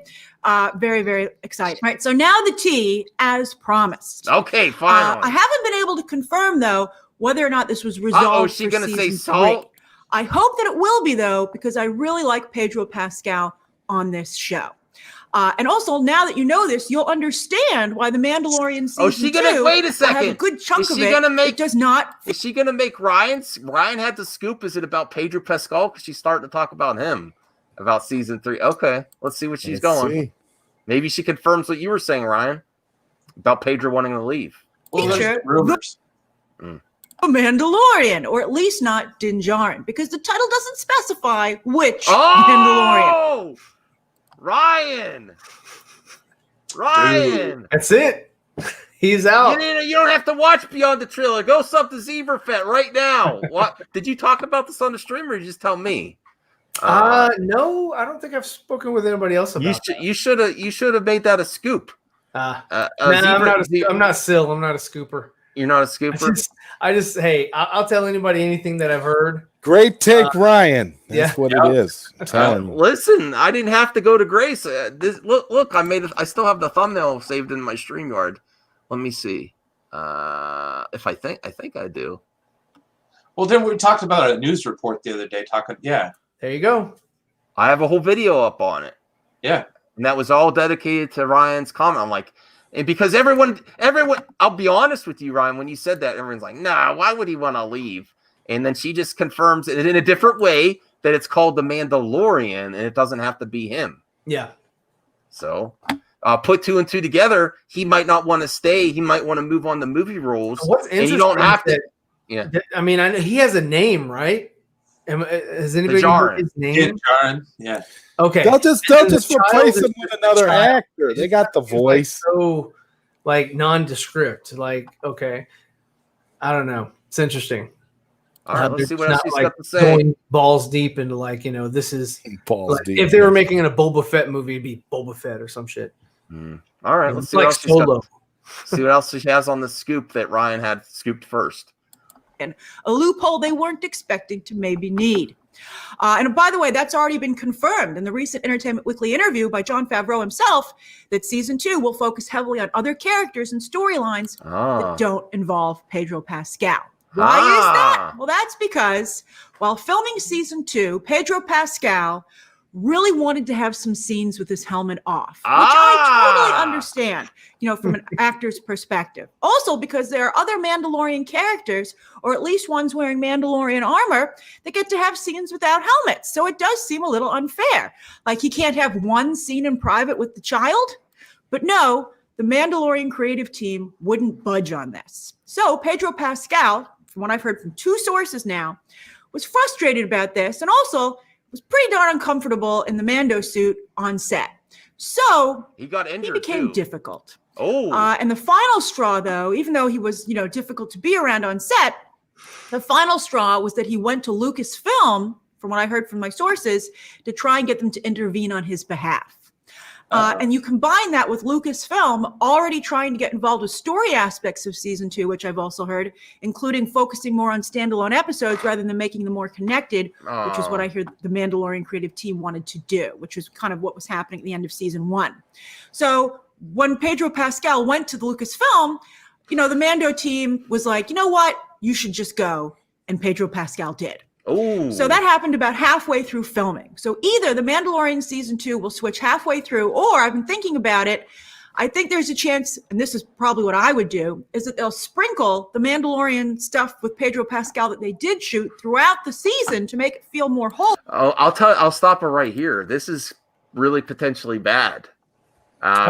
Very, very excited. Right. So now the tea, as promised. Okay, fine. I haven't been able to confirm, though, whether or not this was resolved. Is she going to say season salt? 3. I hope that it will be, though, because I really like Pedro Pascal on this show. And also, now that you know this, you'll understand why the Mandalorian season 2 wait a second. will have a good chunk Is of she it. gonna make- It does not. Is she going to make Ryan had the scoop? Is it about Pedro Pascal? Because she's starting to talk about him, about season 3. Okay, let's see what she's going. See. Maybe she confirms what you were saying, Ryan, about Pedro wanting to leave. Well, there's Feature rumors. The Mandalorian, or at least not Din Djarin, because the title doesn't specify which Mandalorian. Oh, Ryan. That's it. He's out. You don't have to watch Beyond the Trailer. Go sub to Zeverfet right now. What did you talk about this on the stream, or you just tell me? No, I don't think I've spoken with anybody else about that. You should have made that a scoop. I'm not a scooper. I'm not a scooper. You're not a scooper. Hey, I'll tell anybody anything that I've heard. Great take, Ryan. That's what it is. I'm telling you. Listen, I didn't have to go to Grace. Look, I still have the thumbnail saved in my StreamYard. Let me see. If I think I do. Well, then we talked about a news report the other day. There you go. I have a whole video up on it. Yeah. And that was all dedicated to Ryan's comment. I'm like, and because everyone, I'll be honest with you, Ryan, when you said that, everyone's like, nah, why would he want to leave? And then she just confirms it in a different way that it's called the Mandalorian and it doesn't have to be him. Yeah. So put 2 and 2 together. He might not want to stay. He might want to move on the movie roles. What's interesting? And you don't have to. Yeah. I mean, I know he has a name, right? Has anybody heard his name? Djarin. Yeah. Okay. They'll just replace him with another actor. They got the voice. So nondescript. Okay. I don't know. It's interesting. All right, let's see what else he's got to say. Going balls deep into this is balls deep. If they were making a Boba Fett movie, it'd be Boba Fett or some shit. All right, let's see what else Solo. See what else she has on the scoop that Ryan had scooped first. And a loophole they weren't expecting to maybe need. And by the way, that's already been confirmed in the recent Entertainment Weekly interview by Jon Favreau himself that season 2 will focus heavily on other characters and storylines that don't involve Pedro Pascal. Why is that? Well, that's because while filming season 2, Pedro Pascal really wanted to have some scenes with his helmet off, which I totally understand, from an actor's perspective. Also, because there are other Mandalorian characters, or at least ones wearing Mandalorian armor, that get to have scenes without helmets. So it does seem a little unfair. Like he can't have one scene in private with the child. But no, the Mandalorian creative team wouldn't budge on this. So Pedro Pascal, from what I've heard from 2 sources now, was frustrated about this and also was pretty darn uncomfortable in the Mando suit on set. So he got injured. He became difficult. Oh. And the final straw, though, even though he was, difficult to be around on set, the final straw was that he went to Lucasfilm, from what I heard from my sources, to try and get them to intervene on his behalf. And you combine that with Lucasfilm already trying to get involved with story aspects of season 2, which I've also heard, including focusing more on standalone episodes rather than making them more connected, which is what I hear the Mandalorian creative team wanted to do, which was kind of what was happening at the end of season 1. So when Pedro Pascal went to the Lucasfilm, the Mando team was like, you know what? You should just go and Pedro Pascal did. Oh, So that happened about halfway through filming. So either The Mandalorian season 2 will switch halfway through, or I've been thinking about it. I think there's a chance, and this is probably what I would do, is that they'll sprinkle the Mandalorian stuff with Pedro Pascal that they did shoot throughout the season to make it feel more whole. Oh, I'll stop her right here. This is really potentially bad.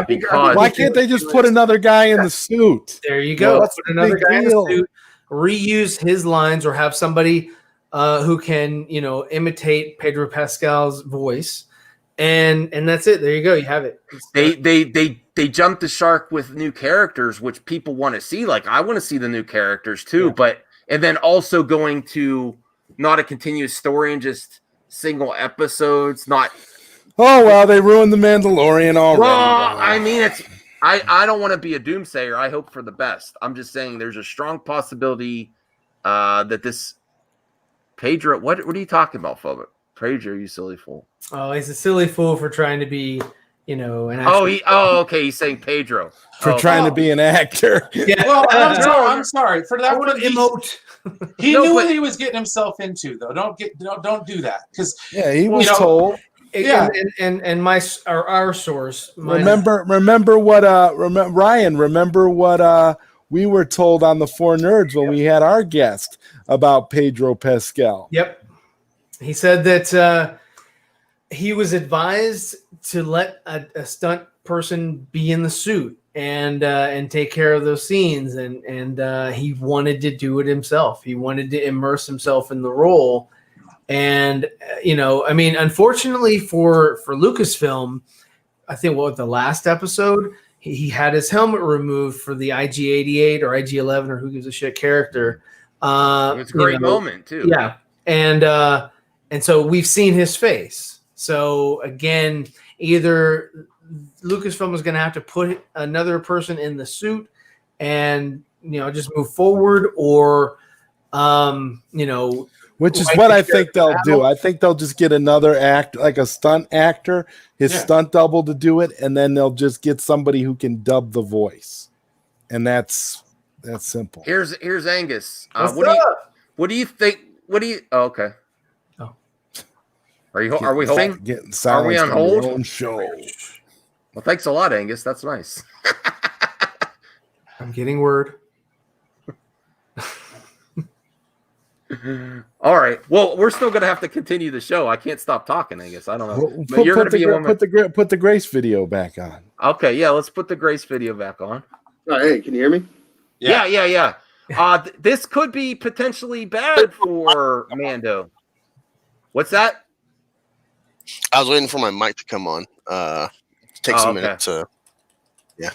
Because why can't they just put another guy in the suit? There you go. Well, Put another guy in the suit, reuse his lines, or have somebody who can, imitate Pedro Pascal's voice, and that's it. There you go. You have it. They jumped the shark with new characters, which people want to see. Like, I want to see the new characters too, and then also going to not a continuous story and just single episodes. Not. Oh well, they ruined the Mandalorian already. Well, I mean, I don't want to be a doomsayer. I hope for the best. I'm just saying there's a strong possibility that this Pedro. What are you talking about, Phobic? Pedro, you silly fool. Oh, he's a silly fool for trying to be, an actor. Okay. He's saying Pedro for trying to be an actor. Yeah. Well, I'm sorry for that. Emote. He knew what he was getting himself into, though. Don't do that, because he was told. Yeah, and our source. Remember what Ryan. Remember what we were told on the Four Nerds when we had our guest about Pedro Pascal. Yep, he said that he was advised to let a stunt person be in the suit and take care of those scenes, and he wanted to do it himself. He wanted to immerse himself in the role. And, unfortunately for Lucasfilm, I think the last episode, he had his helmet removed for the IG-88 or IG-11 or who gives a shit character. It's a great moment too. Yeah. And so we've seen his face. So again, either Lucasfilm is going to have to put another person in the suit and, just move forward, or, which is what I think they'll do. I think they'll just get another like a stunt actor, his stunt double to do it, and then they'll just get somebody who can dub the voice, and that's simple. Here's Angus. What do you think? Oh, okay. Oh, are we holding? Are we on hold? Show. Well, thanks a lot, Angus. That's nice. I'm getting word. All right. Well, we're still going to have to continue the show. I can't stop talking, I guess. I don't know. Put the Grace video back on. Okay, yeah, let's put the Grace video back on. Hey, can you hear me? Yeah. This could be potentially bad for Mando. What's that? I was waiting for my mic to come on. Takes a minute to. Yeah.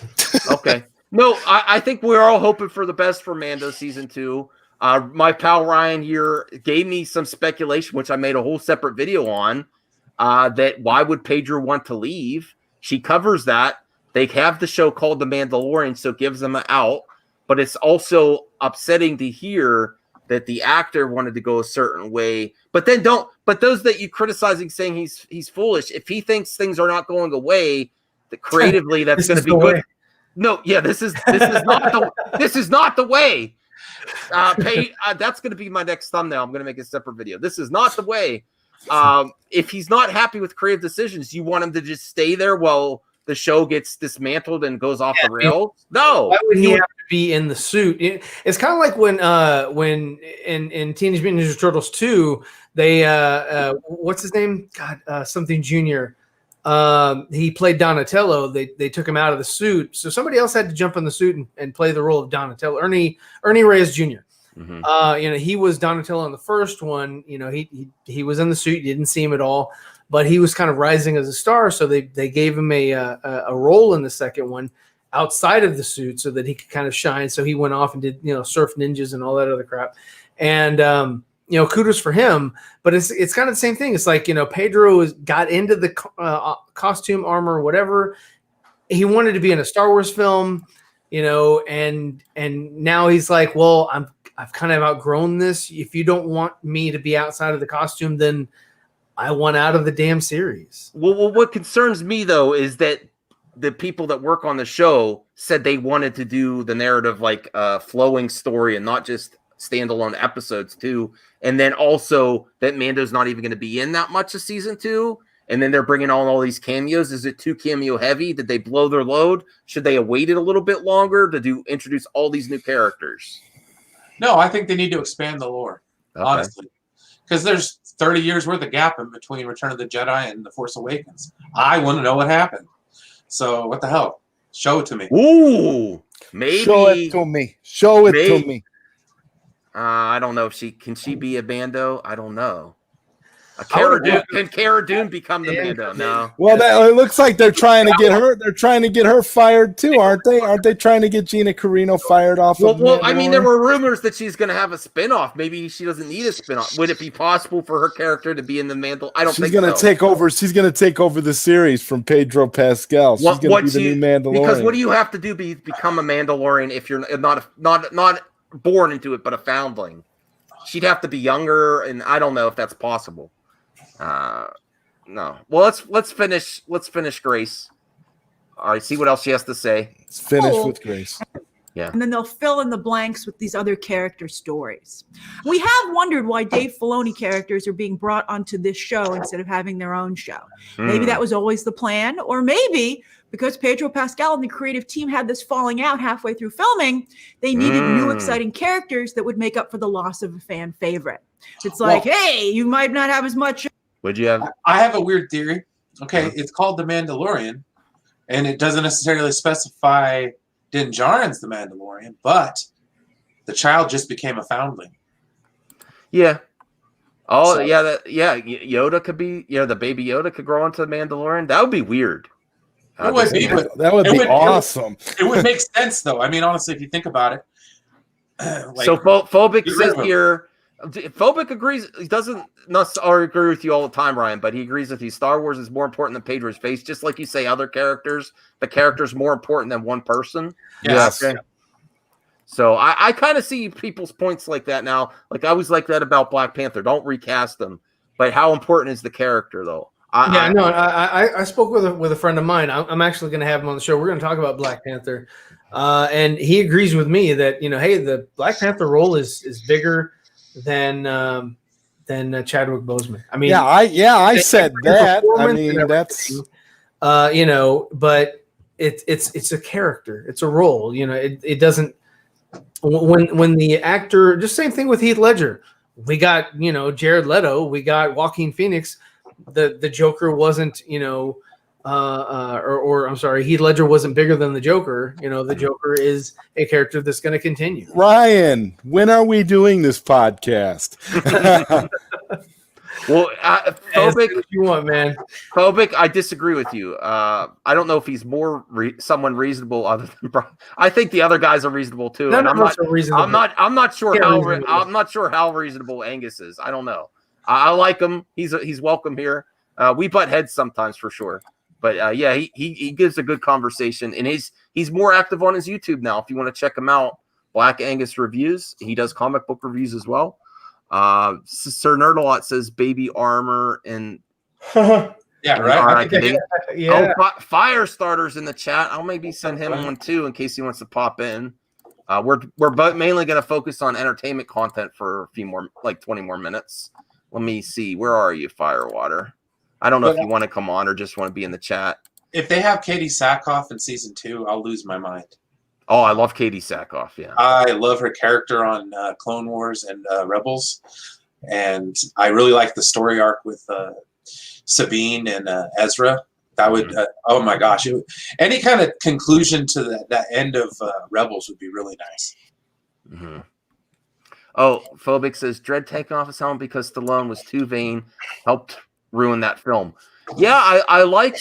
Okay. No, I think we're all hoping for the best for Mando season 2. My pal Ryan here gave me some speculation, which I made a whole separate video on, that why would Pedro want to leave? She covers that. They have the show called The Mandalorian, so it gives them an out. But it's also upsetting to hear that the actor wanted to go a certain way. But those that you criticizing saying he's foolish, if he thinks things are not going away, that creatively that's going to be good. No, yeah, this is not the way. That's going to be my next thumbnail. I'm going to make a separate video. This is not the way. If he's not happy with creative decisions, you want him to just stay there while the show gets dismantled and goes off the rails? No. Why would he have to be in the suit? It's kind of like when in Teenage Mutant Ninja Turtles 2, they what's his name? God, something Junior. He played Donatello. They took him out of the suit, so somebody else had to jump in the suit and play the role of Donatello. Ernie Reyes Jr. Mm-hmm. He was Donatello in the first one. He was in the suit. You didn't see him at all, but he was kind of rising as a star. So they gave him a role in the second one outside of the suit so that he could kind of shine. So he went off and did surf ninjas and all that other crap. And kudos for him, but it's kind of the same thing. It's like, Pedro got into the costume, armor, whatever. He wanted to be in a Star Wars film, and now he's like, well, I've kind of outgrown this. If you don't want me to be outside of the costume, then I want out of the damn series. Well, what concerns me though is that the people that work on the show said they wanted to do the narrative like a flowing story and not just standalone episodes too. And then also that Mando's not even going to be in that much of season 2. And then they're bringing on all these cameos. Is it too cameo heavy? Did they blow their load? Should they have waited a little bit longer to introduce all these new characters? No, I think they need to expand the lore, honestly. Because there's 30 years worth of gap in between Return of the Jedi and The Force Awakens. I want to know what happened. So what the hell? Show it to me. Ooh, maybe. Show it to me. Show it to me. I don't know if can she be a Mando? I don't know. Can Cara Dune become the Mando? No. Well, it looks like they're trying to get her. They're trying to get her fired too, aren't they? Aren't they trying to get Gina Carino fired off? Well, I mean, there were rumors that she's going to have a spinoff. Maybe she doesn't need a spinoff. Would it be possible for her character to be in the Mandal? I don't think so. She's going to take over. She's going to take over the series from Pedro Pascal. She's going to be the new Mandalorian. Because what do you have to do to become a Mandalorian if you're not born into it, but a foundling? She'd have to be younger, and I don't know if that's possible. No. Well, let's finish Grace. All right, see what else she has to say. Let's finish with Grace. Yeah. And then they'll fill in the blanks with these other character stories. We have wondered why Dave Filoni characters are being brought onto this show instead of having their own show. Maybe that was always the plan, or maybe because Pedro Pascal and the creative team had this falling out halfway through filming, they needed new exciting characters that would make up for the loss of a fan favorite. It's like, hey, you might not have as much. Would you have? I have a weird theory. Okay, it's called The Mandalorian, and it doesn't necessarily specify Din Djarin's The Mandalorian, but the child just became a foundling. Yeah. Oh, so, Yoda could be, the baby Yoda could grow into the Mandalorian. That would be weird. That would be awesome. It would make sense, though. I mean, honestly, if you think about it. So Phobic says here, Phobic agrees. He doesn't agree with you all the time, Ryan, but he agrees with you. Star Wars is more important than Pedro's face. Just like you say, other characters, the character's more important than one person. Yes. Okay. So I kind of see people's points like that now. Like I was like that about Black Panther. Don't recast them. But how important is the character, though? I spoke with a friend of mine. I'm actually going to have him on the show. We're going to talk about Black Panther, and he agrees with me that hey, the Black Panther role is bigger than Chadwick Boseman. I mean, I said that. I mean, that's but it's a character. It's a role. It doesn't. When the actor, just same thing with Heath Ledger. We got Jared Leto. We got Joaquin Phoenix. The Joker wasn't or I'm sorry, Heath Ledger wasn't bigger than the Joker. The Joker is a character that's going to continue. Ryan, when are we doing this podcast? Well, Phobic, you want, man. Phobic, I disagree with you. I don't know if he's more someone reasonable other than Brian. I think the other guys are reasonable too. None and of us are reasonable. I'm not sure how reasonable Angus is. I don't know. I like him. He's welcome here. We butt heads sometimes for sure. But he gives a good conversation, and he's more active on his YouTube now. If you want to check him out, Black Angus Reviews. He does comic book reviews as well. Sir Nerdalot says baby armor and yeah, right. Yeah. Fire starters in the chat. I'll maybe send him one too in case he wants to pop in. We're both mainly going to focus on entertainment content for a few more, like 20 more minutes. Let me see. Where are you, Firewater? I don't know if you want to come on or just want to be in the chat. If they have Katie Sackhoff in season 2, I'll lose my mind. Oh, I love Katie Sackhoff. Yeah, I love her character on Clone Wars and Rebels, and I really like the story arc with Sabine and Ezra. That would, oh my gosh, any kind of conclusion to that end of Rebels would be really nice. Mm-hmm. Oh, Phobic says Dredd taking off his helmet because Stallone was too vain, helped ruin that film. Yeah, I like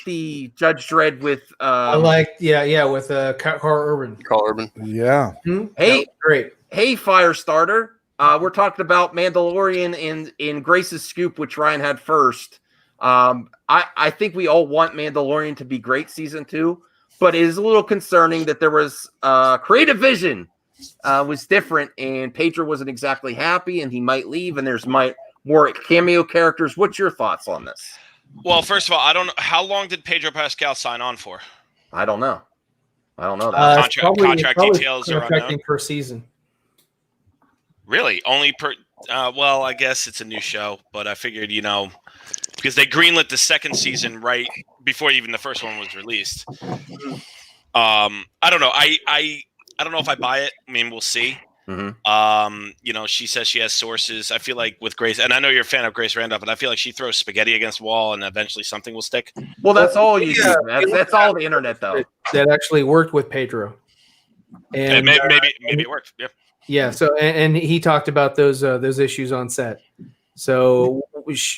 the Judge Dredd with with Carl Urban. Carl Urban. Yeah. Hey, great. Hey, Firestarter. We're talking about Mandalorian in Grace's scoop, which Ryan had first. I think we all want Mandalorian to be great season 2, but it is a little concerning that there was creative vision was different, and Pedro wasn't exactly happy, and he might leave, and there's more cameo characters. What's your thoughts on this? Well, first of all, I don't know how long did Pedro Pascal sign on for. I don't know. Contract details are unknown per season. Really? Only per? Well, I guess it's a new show, but I figured, because they greenlit the second season right before even the first one was released. I don't know. I don't know if I buy it. I mean, we'll see. Mm-hmm. She says she has sources. I feel like with Grace, and I know you're a fan of Grace Randolph, but I feel like she throws spaghetti against the wall, and eventually something will stick. Well, that's all you see. That's all the internet, though. That actually worked with Pedro, and maybe it worked. Yeah. Yeah. So and he talked about those issues on set. So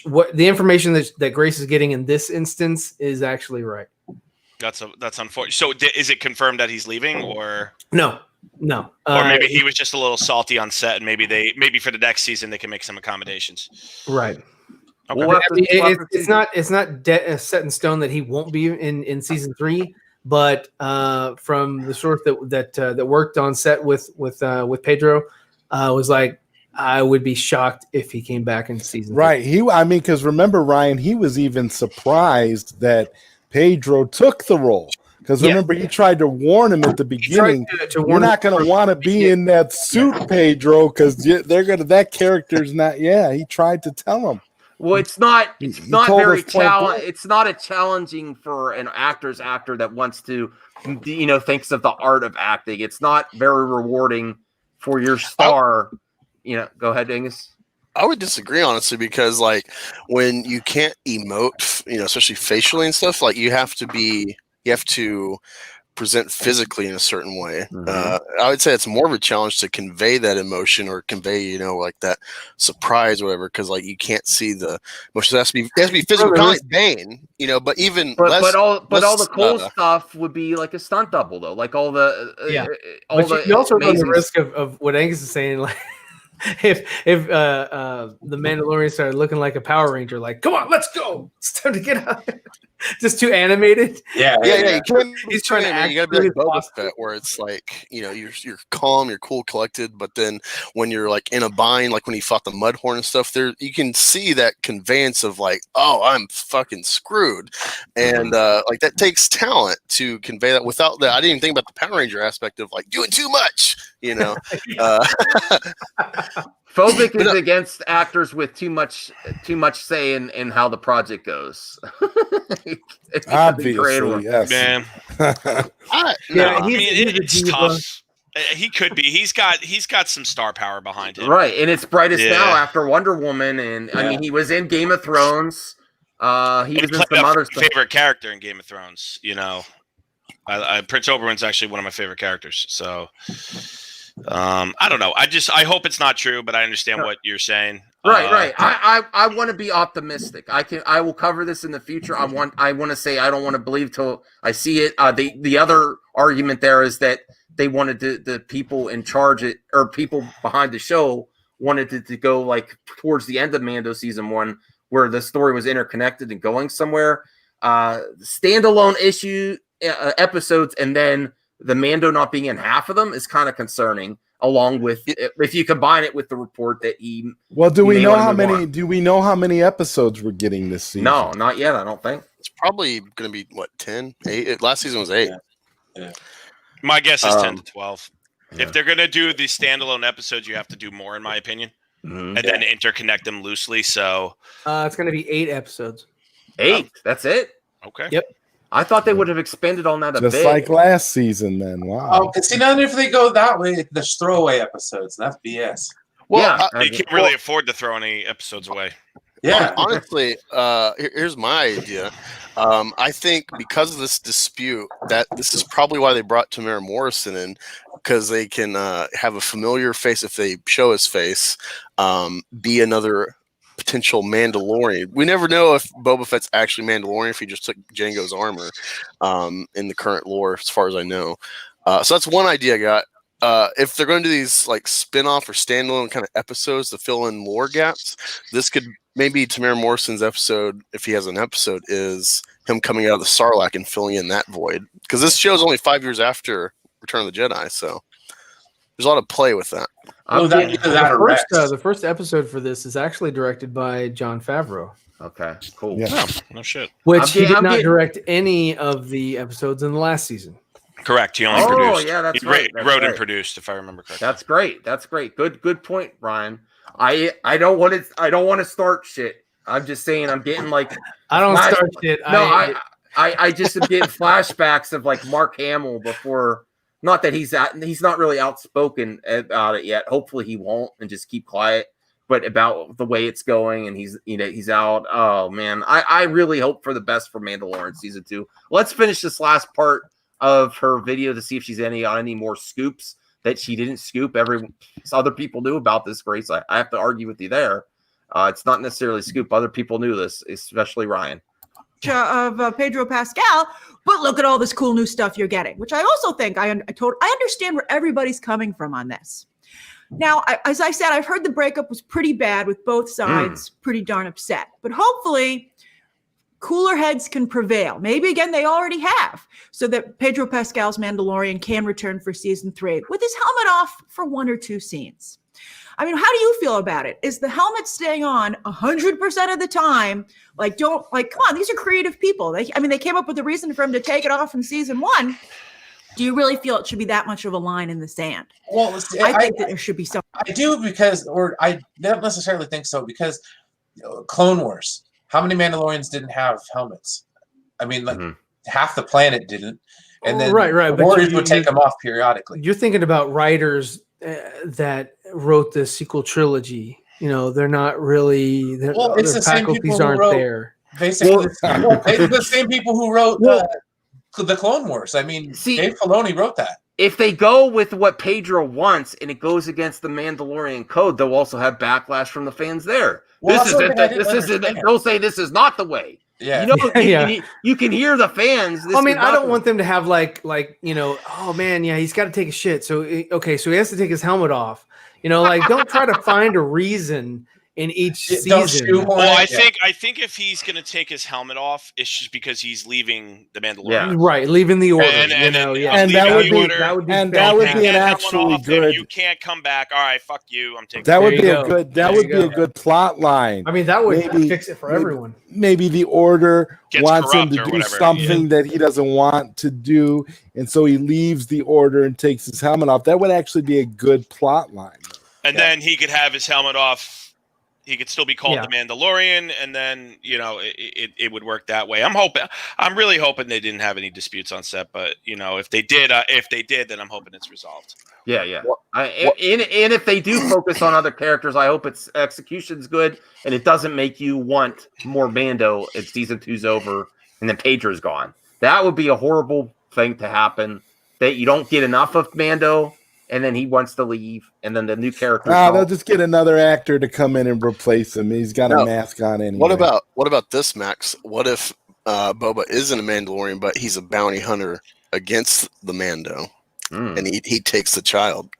what the information that Grace is getting in this instance is actually right. That's unfortunate. So is it confirmed that he's leaving, or no? Or maybe he was just a little salty on set, and maybe for the next season they can make some accommodations. Right. Okay. It's not set in stone that he won't be in season 3, but from the source that worked on set with Pedro, was like, I would be shocked if he came back in season 3. Right. Because remember, Ryan, he was even surprised that Pedro took the role. Because remember, he tried to warn him at the beginning. You're not going to want to be in that suit, Pedro, because that character's not. Yeah, he tried to tell him. Well, it's not very challenging. It's not a challenging for an actor's actor that wants to, thinks of the art of acting. It's not very rewarding for your star. Go ahead, Angus. I would disagree, honestly, because when you can't emote, especially facially and stuff, you have to present physically in a certain way. I would say it's more of a challenge to convey that emotion or convey, that surprise or whatever, because you can't see the emotion. It has to be physical, kind of like Bane, but even but all the cool stuff would be like a stunt double, though. Like all the you also run the risk of what Angus is saying, if the Mandalorian started looking like a Power Ranger, come on, let's go, it's time to get out. Just too animated. Yeah. He's trying to act. You gotta be like Boba Fett, where it's you're calm, you're cool, collected, but then when you're in a bind, when he fought the Mudhorn and stuff, there you can see that conveyance of oh, I'm fucking screwed, and that takes talent to convey that. Without that, I didn't even think about the Power Ranger aspect of doing too much. Phobic is against actors with too much say in how the project goes. Obviously, yes. Man. It's tough. He could be. He's got some star power behind him, right? And it's brightest now after Wonder Woman, and I mean, he was in Game of Thrones. He was in some other stuff. Favorite character in Game of Thrones. Prince Oberyn's actually one of my favorite characters. So. I don't know. I hope it's not true, but I understand what you're saying. Right. I want to be optimistic. I will cover this in the future. I want to say I don't want to believe till I see it. The other argument there is that they wanted the people in charge or people behind the show wanted it to go towards the end of Mando season 1, where the story was interconnected and going somewhere. Standalone episodes, and then the Mando not being in half of them is kind of concerning. Along with if you combine it with the report that he. Well, do we know how many? Do we know how many episodes we're getting this season? No, not yet. I don't think it's probably going to be 10, 8. Last season was 8. Yeah. My guess is 10 to 12. Yeah. If they're going to do the standalone episodes, you have to do more, in my opinion, and then interconnect them loosely. So it's going to be 8 episodes. 8. That's it. Okay. Yep. I thought they would have expanded on that a bit. Just like last season, then. Wow. Oh, see, now if they go that way, there's throwaway episodes. That's BS. Well, they can't really afford to throw any episodes away. Yeah. Honestly, here's my idea. I think because of this dispute, that this is probably why they brought Tamara Morrison in, because they can have a familiar face if they show his face, be another potential Mandalorian. We never know if Boba Fett's actually Mandalorian, if he just took Jango's armor in the current lore, as far as I know. So that's one idea I got. If they're going to do these spin-off or standalone kind of episodes to fill in lore gaps, this could maybe Tamara Morrison's episode, if he has an episode, is him coming out of the Sarlacc and filling in that void. Because this show's only 5 years after Return of the Jedi, so there's a lot of play with that. The first episode for this is actually directed by Jon Favreau. Okay, cool. Yeah. No shit. Which he did not direct any of the episodes in the last season. Correct. He only Oh, produced. yeah, that's he right, that's wrote and right. produced, if I remember correctly. That's great. That's great. Good point, Brian. I don't want to start shit. I'm just saying I'm getting like I don't start shit. No, I just am getting flashbacks of like Mark Hamill before. Not that he's not really outspoken about it yet. Hopefully he won't and just keep quiet. But about the way it's going and he's out. Oh man, I really hope for the best for Mandalorian season 2. Let's finish this last part of her video to see if she's any more scoops that she didn't scoop. Other people knew about this, Grace. I have to argue with you there. It's not necessarily scoop. Other people knew this, especially Ryan. Of Pedro Pascal, but look at all this cool new stuff you're getting, which I also think I understand where everybody's coming from on this. Now, as I said, I've heard the breakup was pretty bad with both sides, pretty darn upset, but hopefully cooler heads can prevail. Maybe again, they already have, so that Pedro Pascal's Mandalorian can return for season 3 with his helmet off for 1 or 2 scenes. I mean, how do you feel about it? Is the helmet staying on 100% of the time? Come on, these are creative people. They came up with a reason for him to take it off in season 1. Do you really feel it should be that much of a line in the sand? Well, I think that there should be some. I do I don't necessarily think so because Clone Wars. How many Mandalorians didn't have helmets? I mean, half the planet didn't, and then right. the Warriors would take them off periodically. You're thinking about writers that wrote the sequel trilogy. They're not really. It's the same people who aren't wrote. there. Basically, it's the same people who wrote the Clone Wars. I mean, Dave Filoni wrote that. If they go with what Pedro wants and it goes against the Mandalorian code, they'll also have backlash from the fans there. Well, They'll say this is not the way. Yeah, you can hear the fans. I don't want them to have oh man, yeah, he's got to take a shit. So so he has to take his helmet off. Don't try to find a reason in each season. Well, I think if he's going to take his helmet off, it's just because he's leaving the Mandalorian. Yeah. Right, leaving the order. And that would be an actually good. You can't come back. All right, fuck you. I'm taking. That would be a good. That would be a good plot line. I mean, that would fix it for everyone. Maybe the order wants him to do something that he doesn't want to do, and so he leaves the order and takes his helmet off. That would actually be a good plot line. And then he could have his helmet off. He could still be called the Mandalorian, and then it would work that way. I'm really hoping they didn't have any disputes on set, but if they did, then I'm hoping it's resolved. Yeah. And if they do focus on other characters, I hope its execution's good and it doesn't make you want more Mando if season 2's over and then Pedro's gone. That would be a horrible thing to happen. That you don't get enough of Mando. And then he wants to leave, and then the new character. They'll just get another actor to come in and replace him. He's got a mask on anyway. What about this, Max? What if Boba isn't a Mandalorian, but he's a bounty hunter against the Mando, and he takes the child?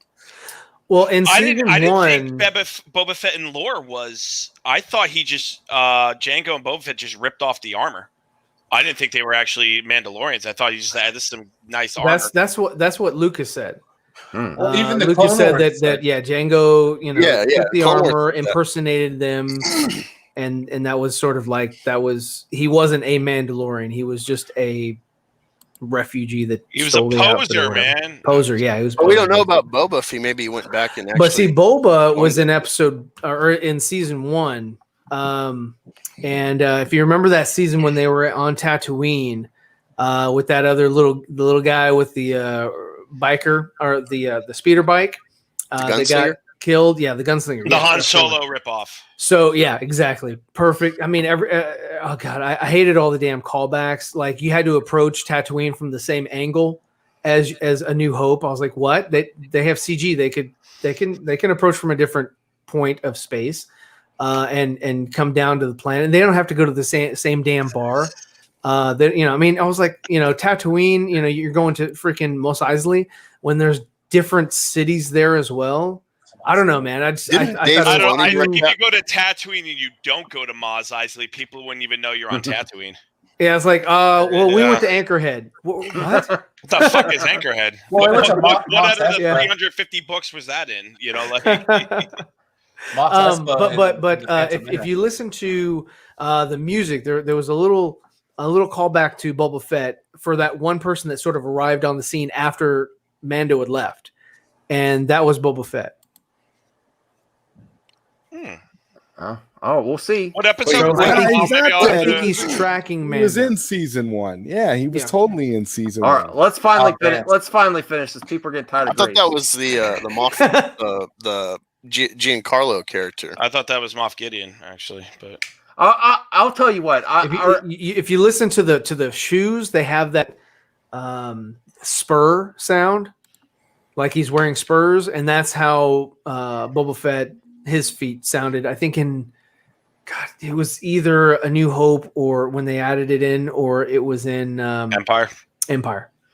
Well, in season I didn't 1, think Boba Fett in lore was. I thought he just Jango and Boba Fett just ripped off the armor. I didn't think they were actually Mandalorians. I thought he just had some nice armor. That's what Lucas said. Well, even the Lucas said Wars that Django, took the armor, impersonated them, and that was sort of he wasn't a Mandalorian. He was just a refugee that he was a poser, man. Poser, yeah, he was. But we don't know about Boba if he maybe went back and. But see, Boba was in episode or in season 1, and if you remember that season when they were on Tatooine, with that other little guy with the. Biker or the speeder bike that got killed. Yeah, the gunslinger. The Han Solo ripoff. So yeah, exactly. Perfect. I mean, oh god, I hated all the damn callbacks. Like you had to approach Tatooine from the same angle as A New Hope. I was like, what? They have CG. They can approach from a different point of space and come down to the planet. And they don't have to go to the same damn bar. I was like, Tatooine, you're going to freaking Mos Eisley when there's different cities there as well. I don't know, man. I think if you go to Tatooine and you don't go to Mos Eisley, people wouldn't even know you're on Tatooine. Yeah, it's like, we went to Anchorhead. What? What the fuck is Anchorhead? Well, what out of the 350 books was that in? If you listen to the music, there was a little a little callback to Boba Fett for that one person that sort of arrived on the scene after Mando had left, and that was Boba Fett. We'll see. What episode? So I think He he's tracking Mando. He was in season 1. Yeah, he was totally in season 1. All right, let's finally finish. Let's finally finish this. People are getting tired I of thought Grace. that was the the Giancarlo character. I thought that was Moff Gideon, actually, but I'll tell you what. If you listen to the shoes, they have that spur sound, like he's wearing spurs, and that's how Boba Fett, his feet sounded. I think it was either A New Hope or when they added it in, or it was in Empire.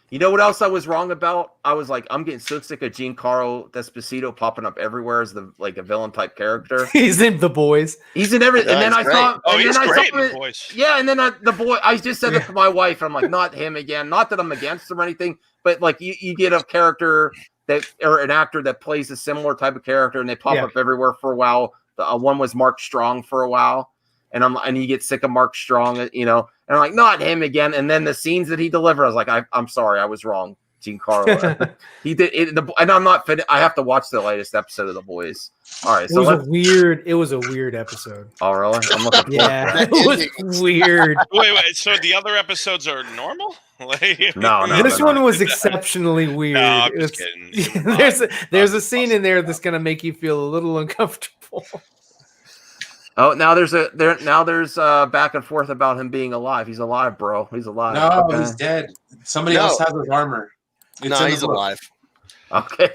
You know what else I was wrong about? I was like, I'm getting so sick of Giancarlo Esposito popping up everywhere as a villain type character. He's in The Boys. He's in everything. And then I saw. Oh, and he's then I great saw in The Boys. Yeah, and then the boy. I just said it to my wife. I'm like, not him again. Not that I'm against him or anything, but like you get a character that or an actor that plays a similar type of character, and they pop up everywhere for a while. One was Mark Strong for a while, and you get sick of Mark Strong, you know. And I'm like, not him again. And then the scenes that he delivered, I was like, I'm sorry, I was wrong. Giancarlo. He did it, and I'm not fit. I have to watch the latest episode of The Boys. All right, so it was a weird episode. Oh, really? I'm looking yeah, it was weird. Wait. So the other episodes are normal? No. This one was exceptionally weird. No, I'm just kidding. There's a scene in there that's gonna make you feel a little uncomfortable. Oh, now there's back and forth about him being alive. He's alive, bro. He's alive. No, okay. he's dead. Somebody else has his armor. No, he's alive. Okay.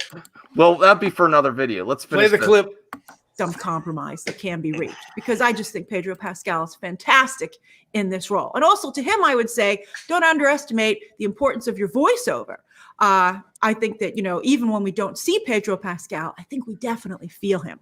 Well, that'd be for another video. Let's finish Play the clip. Some compromise that can be reached, because I just think Pedro Pascal is fantastic in this role. And also to him, I would say, don't underestimate the importance of your voiceover. I think that, even when we don't see Pedro Pascal, I think we definitely feel him.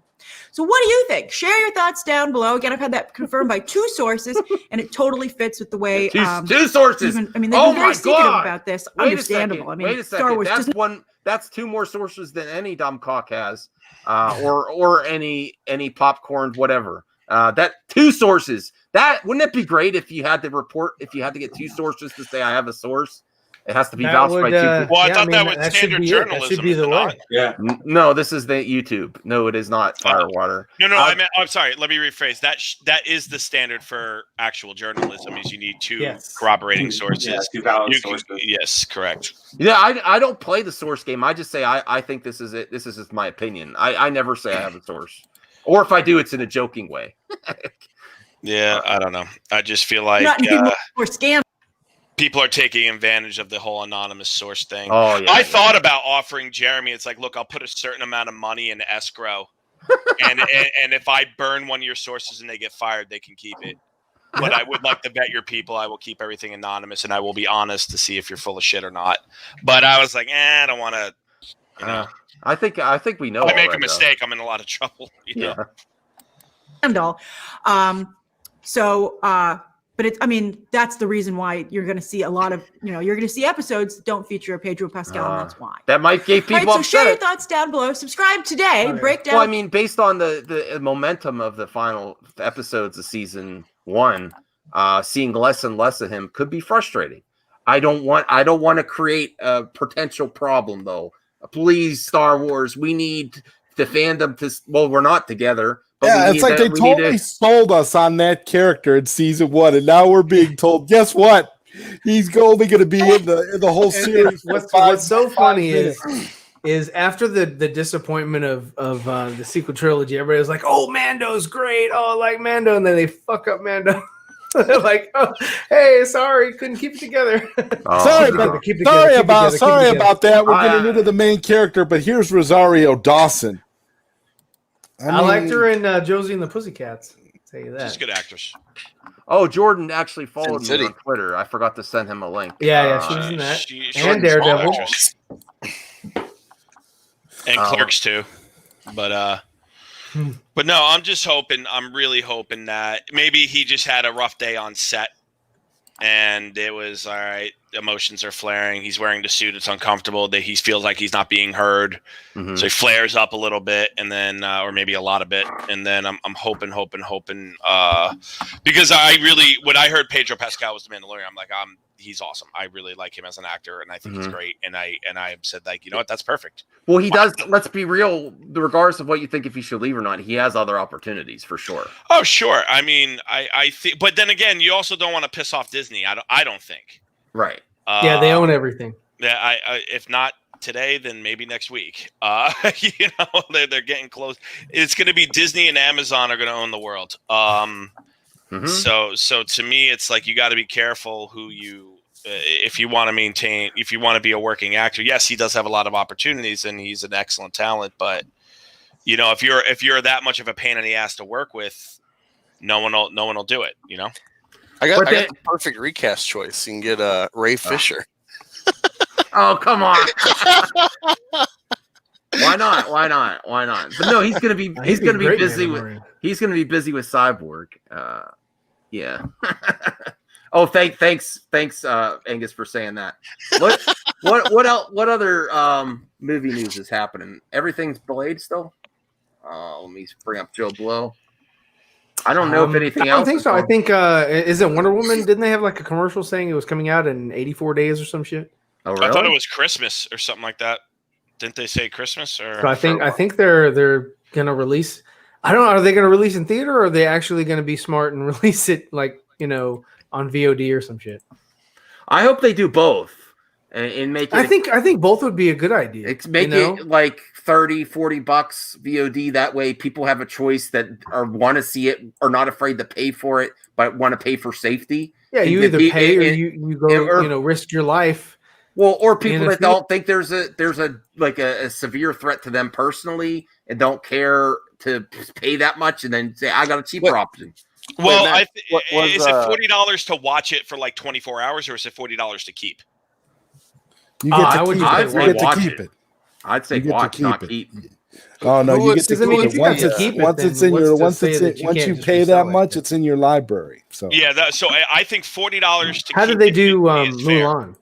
So what do you think? Share your thoughts down below. Again, I've had that confirmed by 2 sources, and it totally fits with the way two sources. They've been very secretive about this. Understandable. Wait a second. Star Wars that's 2 more sources than any DOOMCOCK has, or any popcorn, whatever. That 2 sources. That wouldn't it be great if you had to report, if you had to get 2 sources to say I have a source? It has to be vouched by 2 people. Well, I thought that was standard journalism. That should be the way. Yeah. No, this is the YouTube. No, it is not Firewater. No. I'm sorry. Let me rephrase. That is the standard for actual journalism. Is you need 2 corroborating sources. Yeah, 2 valid sources. Yes, correct. Yeah, I don't play the source game. I just say I think this is it. This is just my opinion. I never say I have a source, or if I do, it's in a joking way. Yeah, I don't know. I just feel like or scam. People are taking advantage of the whole anonymous source thing. Oh, yeah. I thought about offering Jeremy. It's like, look, I'll put a certain amount of money in escrow, and if I burn one of your sources and they get fired, they can keep it. But I would like to vet your people. I will keep everything anonymous, and I will be honest to see if you're full of shit or not. But I was like, I don't want to. I think we know. If I make a mistake, I'm in a lot of trouble. You know? But that's the reason why you're going to see a lot of, you're going to see episodes that don't feature Pedro Pascal, and that's why. That might get people upset. So share your upset. thoughts down below. Subscribe today. Break down. Well, based on the momentum of the final episodes of season 1, seeing less and less of him could be frustrating. I don't want to create a potential problem, though. Please, Star Wars, we need the fandom to. Well, we're not together. Yeah, it's like they totally sold us on that character in season 1, and now we're being told, guess what? He's only going to be in the whole series. What's so funny is after the disappointment of the sequel trilogy, everybody was like, "Oh, Mando's great! Oh, I like Mando," and then they fuck up Mando. They're like, "Oh, hey, sorry, couldn't keep it together." Sorry about that. We're getting into the main character, but here's Rosario Dawson. I liked her in Josie and the Pussycats. I'll tell you that. She's a good actress. Oh, Jordan actually followed me on Twitter. I forgot to send him a link. Yeah, she was in that. And Daredevil. And Clerks too. But no, I'm really hoping that maybe he just had a rough day on set and it was all right. emotions are flaring. He's wearing the suit; it's uncomfortable. That he feels like he's not being heard, Mhm. so he flares up a little bit, and then, or maybe a lot of bit, and then I'm hoping, because when I heard Pedro Pascal was the Mandalorian, I'm like, he's awesome. I really like him as an actor, and I think he's great. And I said, like, you know what, that's perfect. Well, he does. Let's be real. Regardless of what you think, if he should leave or not, he has other opportunities for sure. Oh, sure. I mean, I think, but then again, you also don't want to piss off Disney. I don't think. Right. Yeah, they own everything. Yeah, I if not today, then maybe next week. They're getting close. It's going to be Disney and Amazon are going to own the world. So to me, it's like you got to be careful who you if you want to maintain, if you want to be a working actor. Yes, he does have a lot of opportunities, and he's an excellent talent. But if you're that much of a pain in the ass to work with, no one will do it. I got the perfect recast choice. You can get Ray Fisher. Oh, come on. Why not? But no, he's gonna be busy with Cyborg. Yeah. Oh, thanks, Angus, for saying that. What else? What other movie news is happening? Everything's delayed still. Let me bring up Joe Blow. I don't know if anything else. I don't think so. I think is it Wonder Woman? Didn't they have like a commercial saying it was coming out in 84 days or some shit? Oh, really? I thought it was Christmas or something like that. Didn't they say Christmas? Or So I think they're gonna release. I don't know. Are they gonna release in theater, or are they actually gonna be smart and release it like on VOD or some shit? I hope they do both and make it. I think both would be a good idea. It's make it like $30-$40 VOD. That way, people have a choice that want to see it, or not afraid to pay for it, but want to pay for safety. Yeah, you either pay or you go risk your life. Well, or people that don't think there's a severe threat to them personally and don't care to pay that much, and then say I got a cheaper option. Well, is it $40 to watch it for like 24 hours, or is it $40 to keep? You get to keep it. I'd say watch, not keep. Oh no, you get to keep it. Once you pay that much, it's in your library. So yeah, so I think $40 to. How did they do Mulan?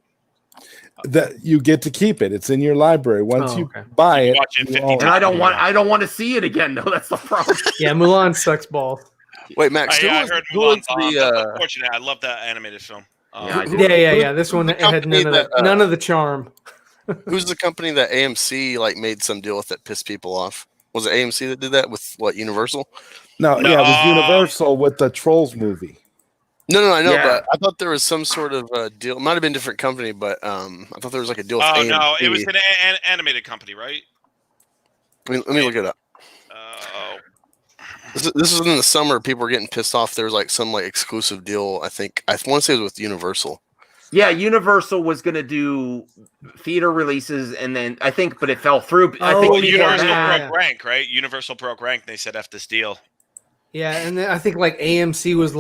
That you get to keep it. It's in your library. Once you buy it, and I don't want to see it again. though. That's the problem. Yeah, Mulan sucks balls. Wait, Max. I heard Mulan's unfortunate. I love that animated film. Yeah. This one had none of the charm. Who's the company that AMC made some deal with that pissed people off? Was it AMC that did that with Universal? No, yeah, it was Universal with the Trolls movie. No, I know, but I thought there was some sort of deal. It might have been a different company, but I thought there was like a deal with AMC. No, it was an animated company, right? Let me look it up. This was in the summer. People were getting pissed off. There was some exclusive deal. I want to say it was with Universal. Yeah, Universal was going to do theater releases, and then but it fell through. I think Universal broke rank, right? Universal broke rank. They said F this deal. Yeah, and then I think AMC was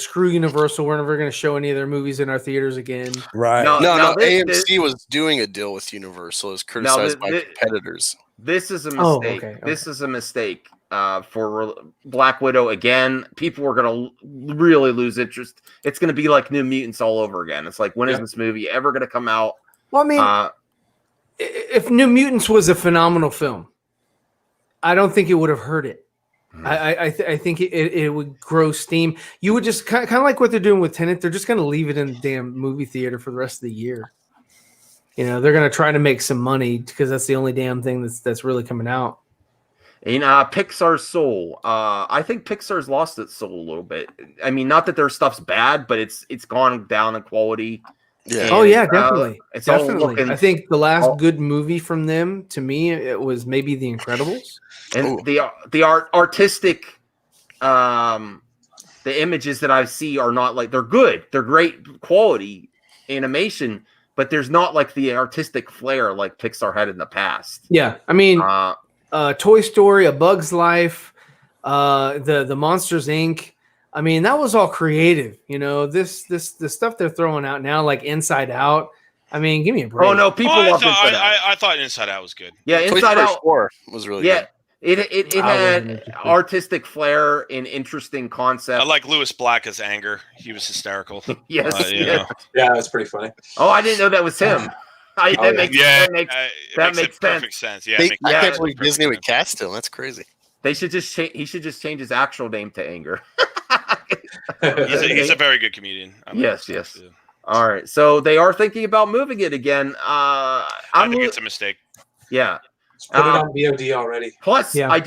screw Universal. We're never going to show any of their movies in our theaters again. Right. No. AMC was doing a deal with Universal. It was criticized by competitors. This is a mistake. Okay. This is a mistake for Black Widow again. People are going to really lose interest. It's going to be like New Mutants all over again. It's like, when is this movie ever going to come out? Well, I mean, if New Mutants was a phenomenal film, I don't think it would have hurt it. I think it would grow steam. You would just kind of like what they're doing with Tenet. They're just going to leave it in the damn movie theater for the rest of the year. They're going to try to make some money because that's the only damn thing that's really coming out. In Pixar's soul, I think Pixar's lost its soul a little bit. I mean, not that their stuff's bad, but it's gone down in quality. Yeah. Definitely. Definitely. I think the last good movie from them, to me, it was maybe The Incredibles. And the artistic, the images that I see are not they're good. They're great quality animation, but there's not the artistic flair like Pixar had in the past. Yeah, I mean, Toy Story, A Bug's Life, the Monsters Inc. I mean, that was all creative. The stuff they're throwing out now, like Inside Out. I mean, give me a break. Oh no, people love Inside Out. I thought Inside Out was good. Yeah, Inside Out 4 was really good. It I wasn't had interested. artistic flair and interesting concept. I like Lewis Black as Anger. He was hysterical. Yes, You yes. know. Yeah, that's pretty funny. Oh, I didn't know that was him. Oh, That makes Yeah, that it makes perfect sense. Yeah, They- it makes I can't absolute believe perfect Disney would sense. cast him. That's crazy. They should just he should just change his actual name to Anger. He's a very good comedian. I like Yes, his stuff, yes. too. All right, so they are thinking about moving it again. I think it's a mistake. yeah. Just put it on VOD already. Plus, Yeah. I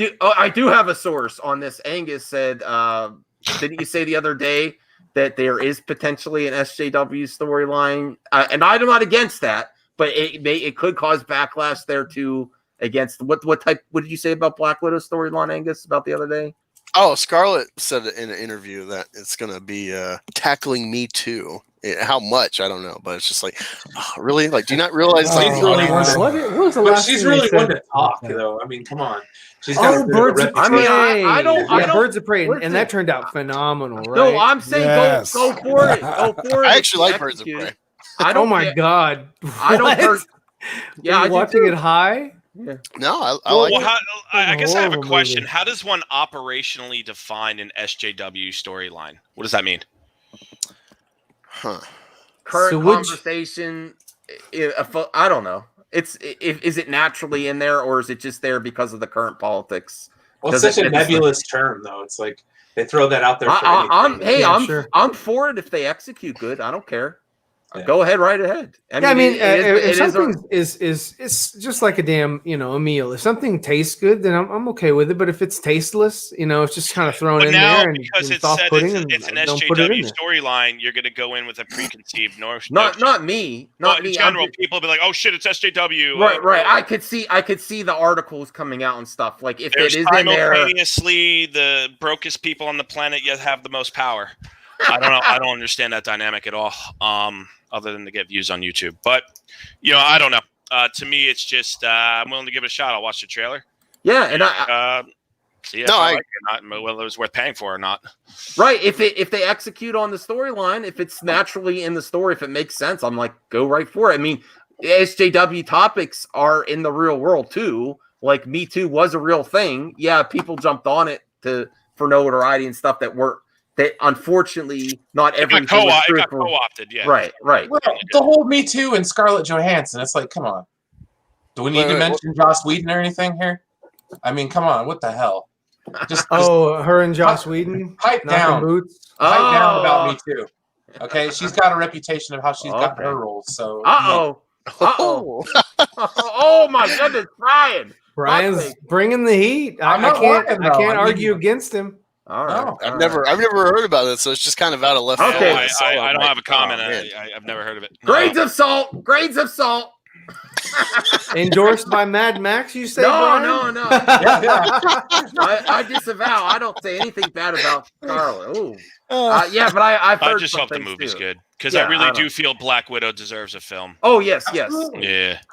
do have a source on this. Angus said, didn't you say the other day that there is potentially an SJW storyline? And I'm not against that, but it could cause backlash there too against what did you say about Black Widow storyline, Angus, about the other day? Oh, Scarlett said in an interview that it's going to be tackling Me Too. How much I don't know, but it's just like, oh, really? Like, do you not realize? Like, She's really what was the But last she's thing they really said? one to talk, though. I mean, come on. She's got a bit of a Birds of I Prey. mean, I don't- Yeah, Birds of Prey, listen. and that turned out phenomenal, right? No, I'm saying Yes. go for it. Go for it. I if actually you like Birds of execute Prey. it. I don't Oh my care. god! I don't. What? Yeah, Are I you do watching too. it high? No, I Well, like it. I guess I have a horrible question. movie. How does one operationally define an SJW storyline? What does that mean? Huh. Current So would you- conversation. I don't know. Is it naturally in there, or is it just there because of the current politics? Well, it's Does such it a fit the- nebulous term, though. It's like they throw that out there for anything. Yeah, sure. I'm for it if they execute good. I don't care. Yeah. Go ahead, right ahead. If it is something is just like a damn, a meal. If something tastes good, then I'm okay with it. But if it's tasteless, it's just kind of thrown But in now, there and because it's soft said pudding, it's and an don't put it in SJW there. storyline, you're going to go in with a preconceived notion. not me. Not Well, me. in I'm general, just- people be like, "Oh shit, it's SJW." right. I could see the articles coming out and stuff. Like if There's it is in there. simultaneously the brokest people on the planet yet have the most power. I don't know. I don't understand that dynamic at all. Other than to get views on YouTube, but I don't know. To me, it's just I'm willing to give it a shot. I'll watch the trailer. Yeah, and See if I like it or not, and whether it was worth paying for or not. right. If they execute on the storyline, if it's naturally in the story, if it makes sense, I'm like, go right for it. I mean, SJW topics are in the real world too. Like Me Too was a real thing. Yeah, people jumped on it for notoriety and stuff that unfortunately not It got everything was truthful. co-opted. Yeah, Right. Well, the whole Me Too and Scarlett Johansson. It's like, come on. Do we need to mention Joss Whedon or anything here? I mean, come on. What the hell? Just her and Joss Whedon pipe knocking down. boots. Pipe down about Me Too. Okay, she's got a reputation of how she's got her roles. So Oh my goodness, Brian's bringing the heat. I I'm not can't lying, though. I mean- argue against him. All right. No. I've never heard about it, so it's just kind of out of left field. Okay. I don't have a comment. Oh, man. I've never heard of it. Grains of salt. Grains of salt. Endorsed by Mad Max, you say? No. Yeah. I disavow. I don't say anything bad about Scarlett. Ooh. Yeah, but I've heard I just some hope the things, movie's too. good because Yeah, I really I do know. feel Black Widow deserves a film. Oh yes. Absolutely.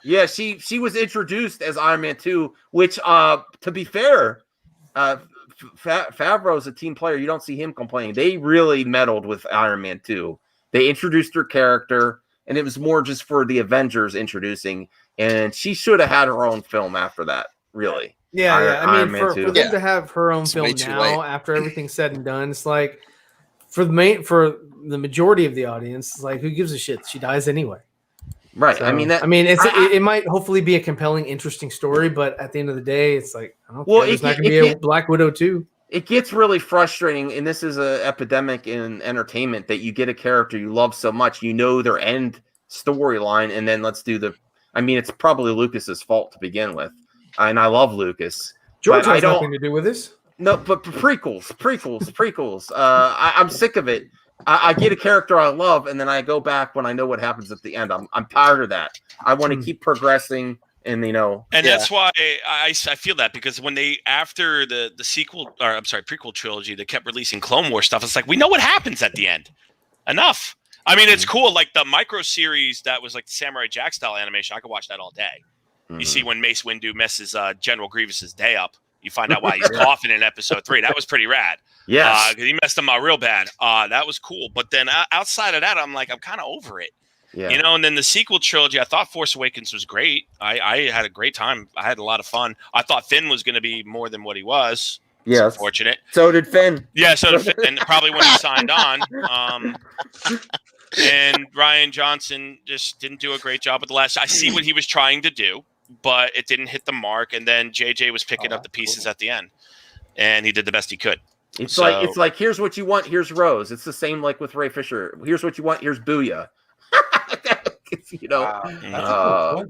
Yeah. She was introduced as Iron Man 2, which to be fair, Favreau's a team player. You don't see him complaining. They really meddled with Iron Man 2. They introduced her character, and it was more just for the Avengers introducing, and she should have had her own film after that, really. Yeah, I Iron mean, Man for 2. them to have her own It's film way too now, late. after everything's said and done, it's like for the majority of the audience, it's like who gives a shit? She dies anyway. Right. So, I mean, it might hopefully be a compelling, interesting story, but at the end of the day, it's like I don't Well, care. There's not going to be a Black Widow 2. it gets really frustrating, and this is an epidemic in entertainment, that you get a character you love so much, their end storyline, and then let's do it's probably Lucas's fault to begin with, and I love Lucas. George but has nothing to do with this. No, but prequels. I'm sick of it. I get a character I love, and then I go back when I know what happens at the end. I'm tired of that. I want to keep progressing, and And that's why I feel that, because when they, after the prequel trilogy, they kept releasing Clone Wars stuff. It's like, we know what happens at the end. Enough. I mean, it's cool. Like the micro series that was like the Samurai Jack style animation. I could watch that all day. You see when Mace Windu messes General Grievous's day up. You find out why he's coughing in episode 3. That was pretty rad. Yes. Because he messed him up real bad. That was cool. But then outside of that, I'm kind of over it. Yeah. You know, and then the sequel trilogy, I thought Force Awakens was great. I had a great time. I had a lot of fun. I thought Finn was going to be more than what he was. It's Yes. unfortunate. So did Finn. Yeah, so did Finn, and probably when he signed on. And Ryan Johnson just didn't do a great job with the last. I see what he was trying to do, but it didn't hit the mark. And then JJ was picking up the pieces at the end, and he did the best he could. It's like here's what you want, here's Rose. It's the same like with Ray Fisher. Here's what you want, here's Booyah. You know. Wow.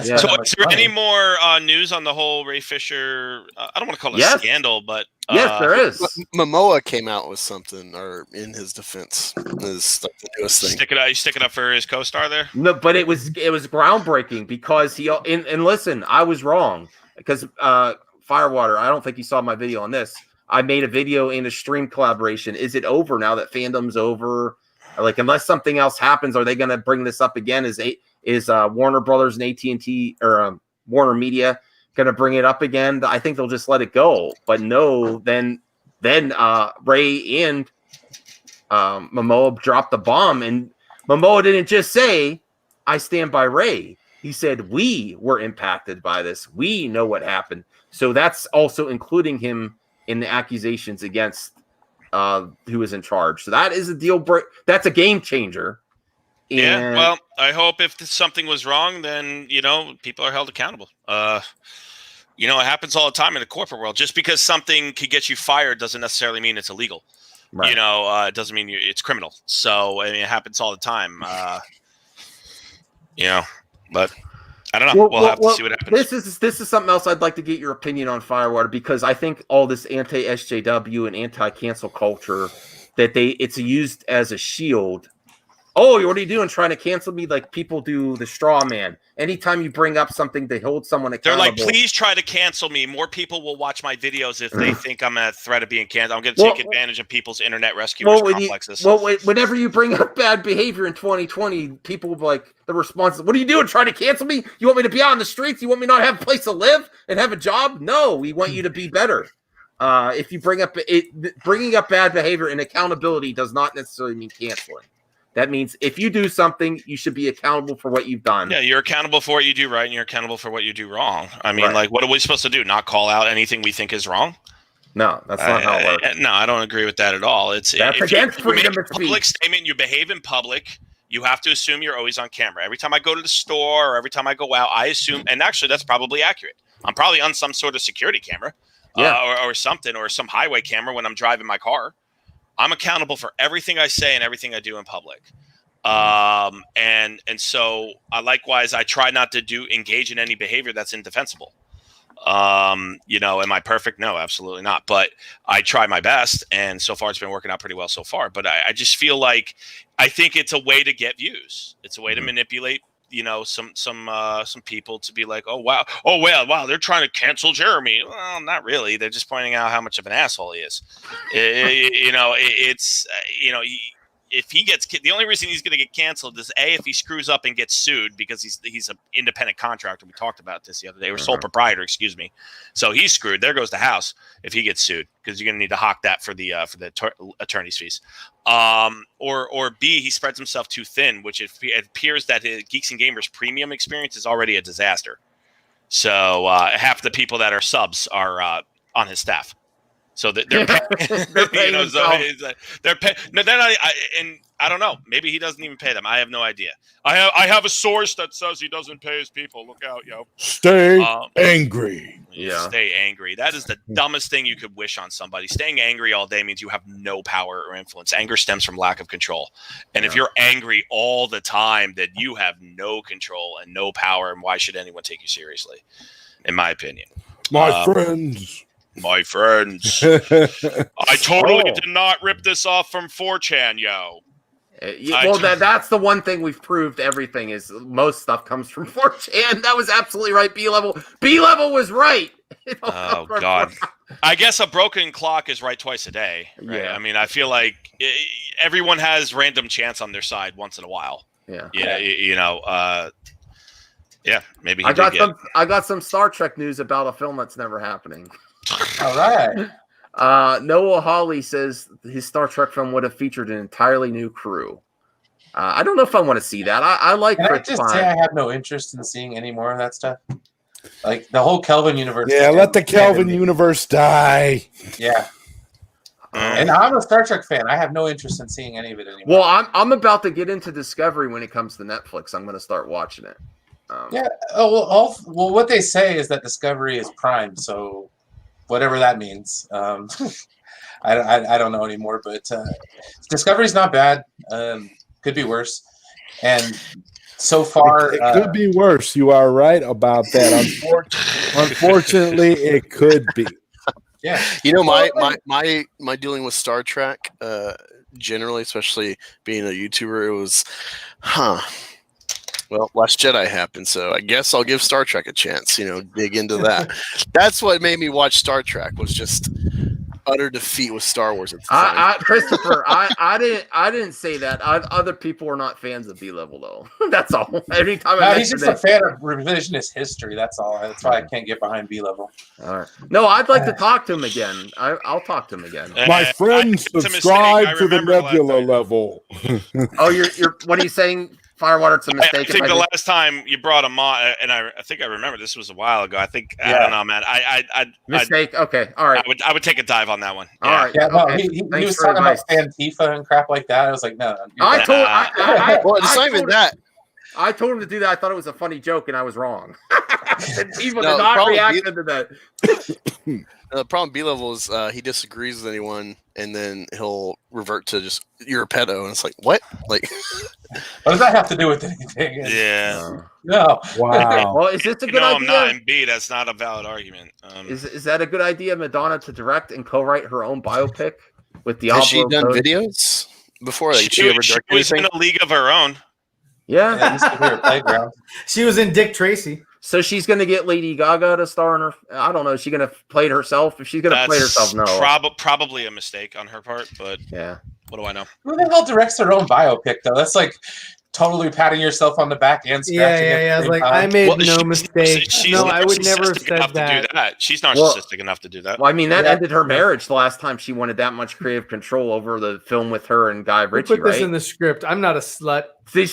So is there any more news on the whole Ray Fisher? I don't want to call it a scandal, but yes, there is. Momoa came out with something, or in his defense, is the newest thing. Stick it up for his co-star there. No, but it was groundbreaking because he and listen, I was wrong because Firewater. I don't think you saw my video on this. I made a video in a stream collaboration. Is it over now that fandom's over? Like, unless something else happens, are they going to bring this up again? Is Warner Brothers and AT&T or Warner Media going to bring it up again? I think they'll just let it go. But no, then Ray and Momoa dropped the bomb, and Momoa didn't just say, "I stand by Ray." He said, "We were impacted by this. We know what happened." So that's also including him in the accusations against who is in charge. So that is a deal break. That's a game changer. And yeah. Well, I hope if something was wrong, then, you know, people are held accountable. You know, it happens all the time in the corporate world. Just because something could get you fired doesn't necessarily mean it's illegal. Right. You know, it doesn't mean it's criminal. So, I mean, it happens all the time. You know, but I don't know. We'll have to see what happens. This is something else I'd like to get your opinion on, Firewater, because I think all this anti-SJW and anti-cancel culture that it's used as a shield. Oh, what are you doing? Trying to cancel me like people do the straw man. Anytime you bring up something to hold someone accountable. They're like, please try to cancel me. More people will watch my videos if they think I'm a threat of being canceled. I'm going to take advantage of people's internet rescuers complexes. Whenever you bring up bad behavior in 2020, people will be like, the response is, what are you doing? Trying to cancel me? You want me to be out on the streets? You want me not to have a place to live and have a job? No, we want you to be better. If you bringing up bad behavior and accountability does not necessarily mean canceling. That means if you do something, you should be accountable for what you've done. Yeah, you're accountable for what you do right, and you're accountable for what you do wrong. I mean, like, what are we supposed to do? Not call out anything we think is wrong? No, that's not how it works. No, I don't agree with that at all. That's against freedom of speech. Public statement, you behave in public. You have to assume you're always on camera. Every time I go to the store or every time I go out, I assume, and actually that's probably accurate. I'm probably on some sort of security camera or something, or some highway camera when I'm driving my car. I'm accountable for everything I say and everything I do in public. And so likewise, I try not to engage in any behavior that's indefensible. You know, am I perfect? No, absolutely not. But I try my best, and so far it's been working out pretty well so far. But I just feel like I think it's a way to get views. It's a way to manipulate, you know, some people to be like, oh wow, they're trying to cancel Jeremy. Well, not really. They're just pointing out how much of an asshole he is. You know, it's you know. If he gets, the only reason he's going to get canceled is if he screws up and gets sued, because he's an independent contractor. We talked about this the other day, or sole proprietor, excuse me. So he's screwed. There goes the house if he gets sued, because you're going to need to hawk that for the attorney's fees. Or B, he spreads himself too thin, which it appears that his Geeks and Gamers premium experience is already a disaster. So half the people that are subs are on his staff. So they're paying, you know, they're paying. No, they're not. And I don't know. Maybe he doesn't even pay them. I have no idea. I have a source that says he doesn't pay his people. Look out, yo. Stay angry. Yeah. Stay angry. That is the dumbest thing you could wish on somebody. Staying angry all day means you have no power or influence. Anger stems from lack of control. And if you're angry all the time, then you have no control and no power. And why should anyone take you seriously? In my opinion. My friends. I totally did not rip this off from 4chan, yo. Well, that's the one thing we've proved. Everything is, most stuff comes from 4chan. That was absolutely right. B-level was right. Oh God. I guess a broken clock is right twice a day. Right? Yeah. I mean, I feel like everyone has random chance on their side once in a while. Yeah. Yeah. You know. Yeah. Maybe I got some Star Trek news about a film that's never happening. All right. Noah Hawley says his Star Trek film would have featured an entirely new crew. I don't know if I want to see that. I like Can I Fritz just say Klein. I have no interest in seeing any more of that stuff? Like the whole Kelvin universe. Yeah, let the Kelvin universe die. Yeah. And I'm a Star Trek fan. I have no interest in seeing any of it anymore. Well, I'm about to get into Discovery when it comes to Netflix. I'm going to start watching it. Yeah. Oh well, what they say is that Discovery is Prime, so whatever that means. I don't know anymore, but Discovery's not bad. Could be worse. And so far, it could be worse. You are right about that. Unfortunately, it could be. Yeah. You know, my dealing with Star Trek, generally, especially being a YouTuber, it was, well, Last Jedi happened, so I guess I'll give Star Trek a chance. Dig into that. That's what made me watch Star Trek, was just utter defeat with Star Wars at the time. Christopher, I didn't say that. Other people are not fans of B-level though. That's all. Every time he's just a fan of revisionist history. That's all. That's why I can't get behind B-level. All right. No, I'd like to talk to him again. I'll talk to him again. My friend, subscribe to the Nebula level. Oh, you're. What are you saying? Firewater, it's a mistake. I think the last time you brought him on, and I think I remember this was a while ago. I think I don't know, man. Mistake. Okay, all right. I would take a dive on that one. All right. Yeah, no, okay. he was talking about Antifa and crap like that. I was like, no. Well, it's not even that. I told him to do that. I thought it was a funny joke, and I was wrong. People did not react to that. The problem B-level is he disagrees with anyone, and then he'll revert to just, you're a pedo, and it's like, what? Like, what does that have to do with anything? Yeah. No. Wow. Well, is this a good idea? I'm not in B. That's not a valid argument. Is that a good idea, Madonna, to direct and co-write her own biopic with Diablo? Has she done videos before? Like, she ever was anything? in a league of her own. Yeah. Playground. She was in Dick Tracy. So she's going to get Lady Gaga to star in her. I don't know. Is she going to play it herself? If she's going to play it herself, no. Probably a mistake on her part, but yeah. What do I know? Who the hell directs their own biopic, though? That's like totally patting yourself on the back and scratching. Yeah. I was like, I made no mistake. No, I would never have said that. She's narcissistic enough to do that. Well, I mean, that ended her marriage the last time she wanted that much creative control over the film with her and Guy Ritchie, right? Put this in the script. I'm not a slut. See,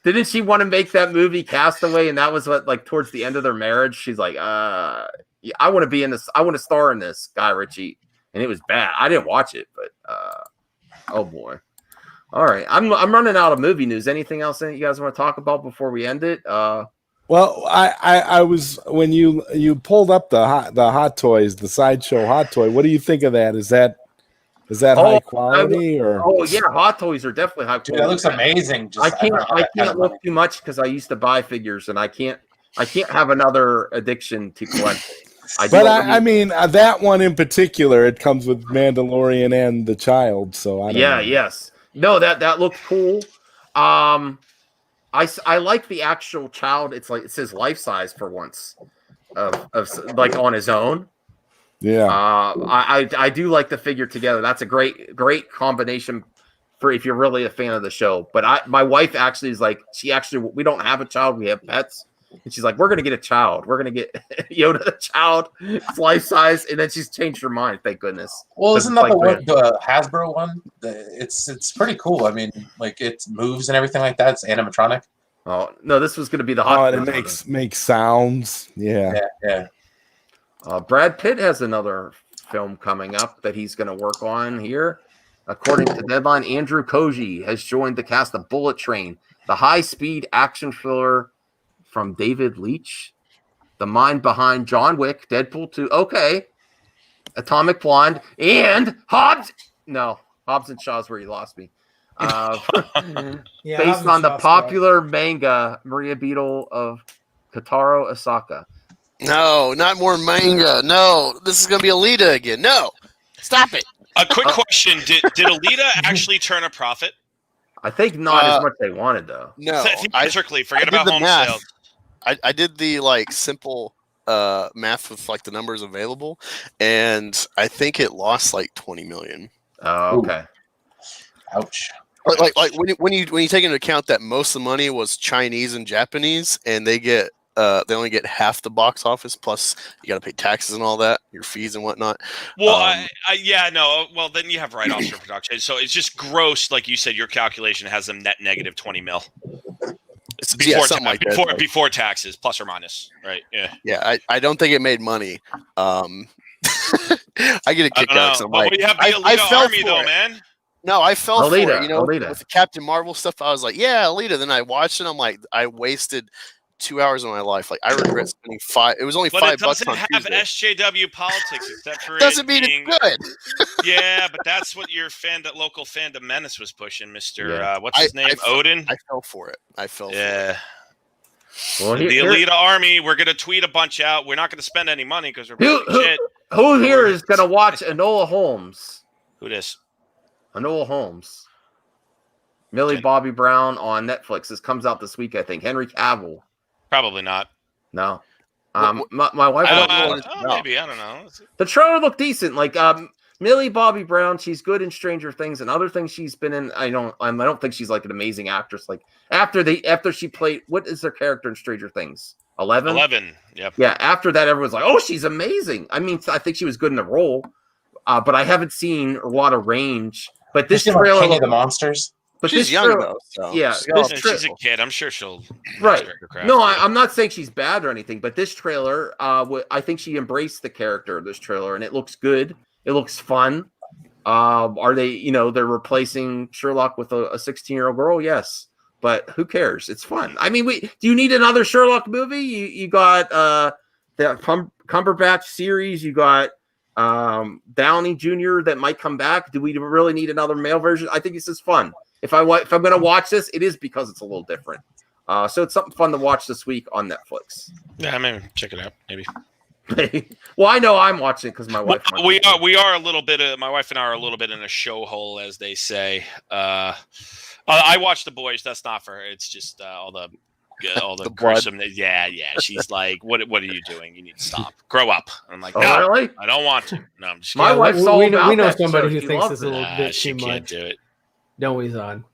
didn't she want to make that movie Castaway, and that was what, like, towards the end of their marriage, she's like, I want to be in this. I want to star in this, Guy Ritchie, and it was bad. I didn't watch it, but oh boy. All right, I'm running out of movie news. Anything else that you guys want to talk about before we end it? Well, I was, when you pulled up the hot toys, the Sideshow hot toy. What do you think of that? Is that high quality or? Oh yeah, hot toys are definitely high quality. Dude, that looks amazing. I can't look too much because I used to buy figures, and I can't have another addiction to collecting. I mean, that one in particular, it comes with Mandalorian and the child. So I don't know. Yes. No, that looked cool. I like the actual child. It's like, it says life size for once, of like on his own. Yeah. I do like the figure together. That's a great combination for if you're really a fan of the show. But my wife actually is like, we don't have a child, we have pets. And she's like, we're gonna get a child. We're gonna get Yoda the child. It's life size, and then she's changed her mind. Thank goodness. Well, isn't that the Hasbro one? It's pretty cool. I mean, like, it moves and everything like that. It's animatronic. Oh no, this was gonna be the hot. And it makes sounds. Yeah. Brad Pitt has another film coming up that he's gonna work on here. According to Deadline, Andrew Koji has joined the cast of Bullet Train, the high-speed action thriller from David Leitch, the mind behind John Wick, Deadpool 2, okay, Atomic Blonde, and Hobbs and Shaw's where you lost me. Based on the popular manga Maria Beetle of Kotaro Asaka. No, not more manga. No, this is going to be Alita again. No, stop it. A quick question: Did Alita actually turn a profit? I think not as much they wanted, though. No, theatrically, forget about home sales. I did the simple math with the numbers available, and I think it lost like 20 million. Oh, okay. Ouch. Like when you take into account that most of the money was Chinese and Japanese, and they get they only get half the box office. Plus, you got to pay taxes and all that, your fees and whatnot. Well, well, then you have write-offs for production. So it's just gross, like you said. Your calculation has them net negative 20 mil. It's before taxes, plus or minus, right? Yeah. Yeah, I don't think it made money. I get a kick out. So well, you have the Alita Army, though, man. No, I fell for it. Alita. With the Captain Marvel stuff, I was like, yeah, Alita. Then I watched it. I'm like, I wasted 2 hours of my life. Like, I regret spending $5. It was only $5 on Tuesday. But it doesn't have SJW politics, except for doesn't mean it's good. Yeah, but that's what your local fandom menace was pushing, Mister. Yeah. What's his name? Odin. I fell for it. For it. Well, the Alita Army. We're gonna tweet a bunch out. We're not gonna spend any money because we're shit. Who here is gonna watch Enola Holmes? Who this? Enola Holmes. Millie Bobby Brown on Netflix. This comes out this week, I think. Henry Cavill. Probably not. No. My wife. Maybe, I don't know. The trailer looked decent. Like Millie Bobby Brown, she's good in Stranger Things and other things she's been in. I don't think she's like an amazing actress. Like after she played, what is her character in Stranger Things? 11? 11. Yep. Yeah. After that, everyone's like, "Oh, she's amazing." I mean, I think she was good in the role, but I haven't seen a lot of range. But this trailer, King of the Monsters. But she's young though. So yeah, she's a kid. I'm sure she'll. Right. No, I'm not saying she's bad or anything. But this trailer, I think she embraced the character of this trailer, and it looks good. It looks fun. Are they? They're replacing Sherlock with a 16-year-old girl. Yes. But who cares? It's fun. I mean, do you need another Sherlock movie? You got the Cumberbatch series. You got Downey Jr. that might come back. Do we really need another male version? I think this is fun. If I'm going to watch this, it is because it's a little different. So it's something fun to watch this week on Netflix. Yeah, maybe check it out. Maybe. Well, I know I'm watching it because my wife. We are a little bit. My wife and I are a little bit in a show hole, as they say. I watch The Boys. That's not for her. It's just all the gruesome. Yeah. She's like, what are you doing? You need to stop. Grow up. I'm like, no, really? I don't want to. No, I'm just. My wife's all about we know that somebody show. who She thinks loves it's a little bit she too can't much. do it. No, he's on.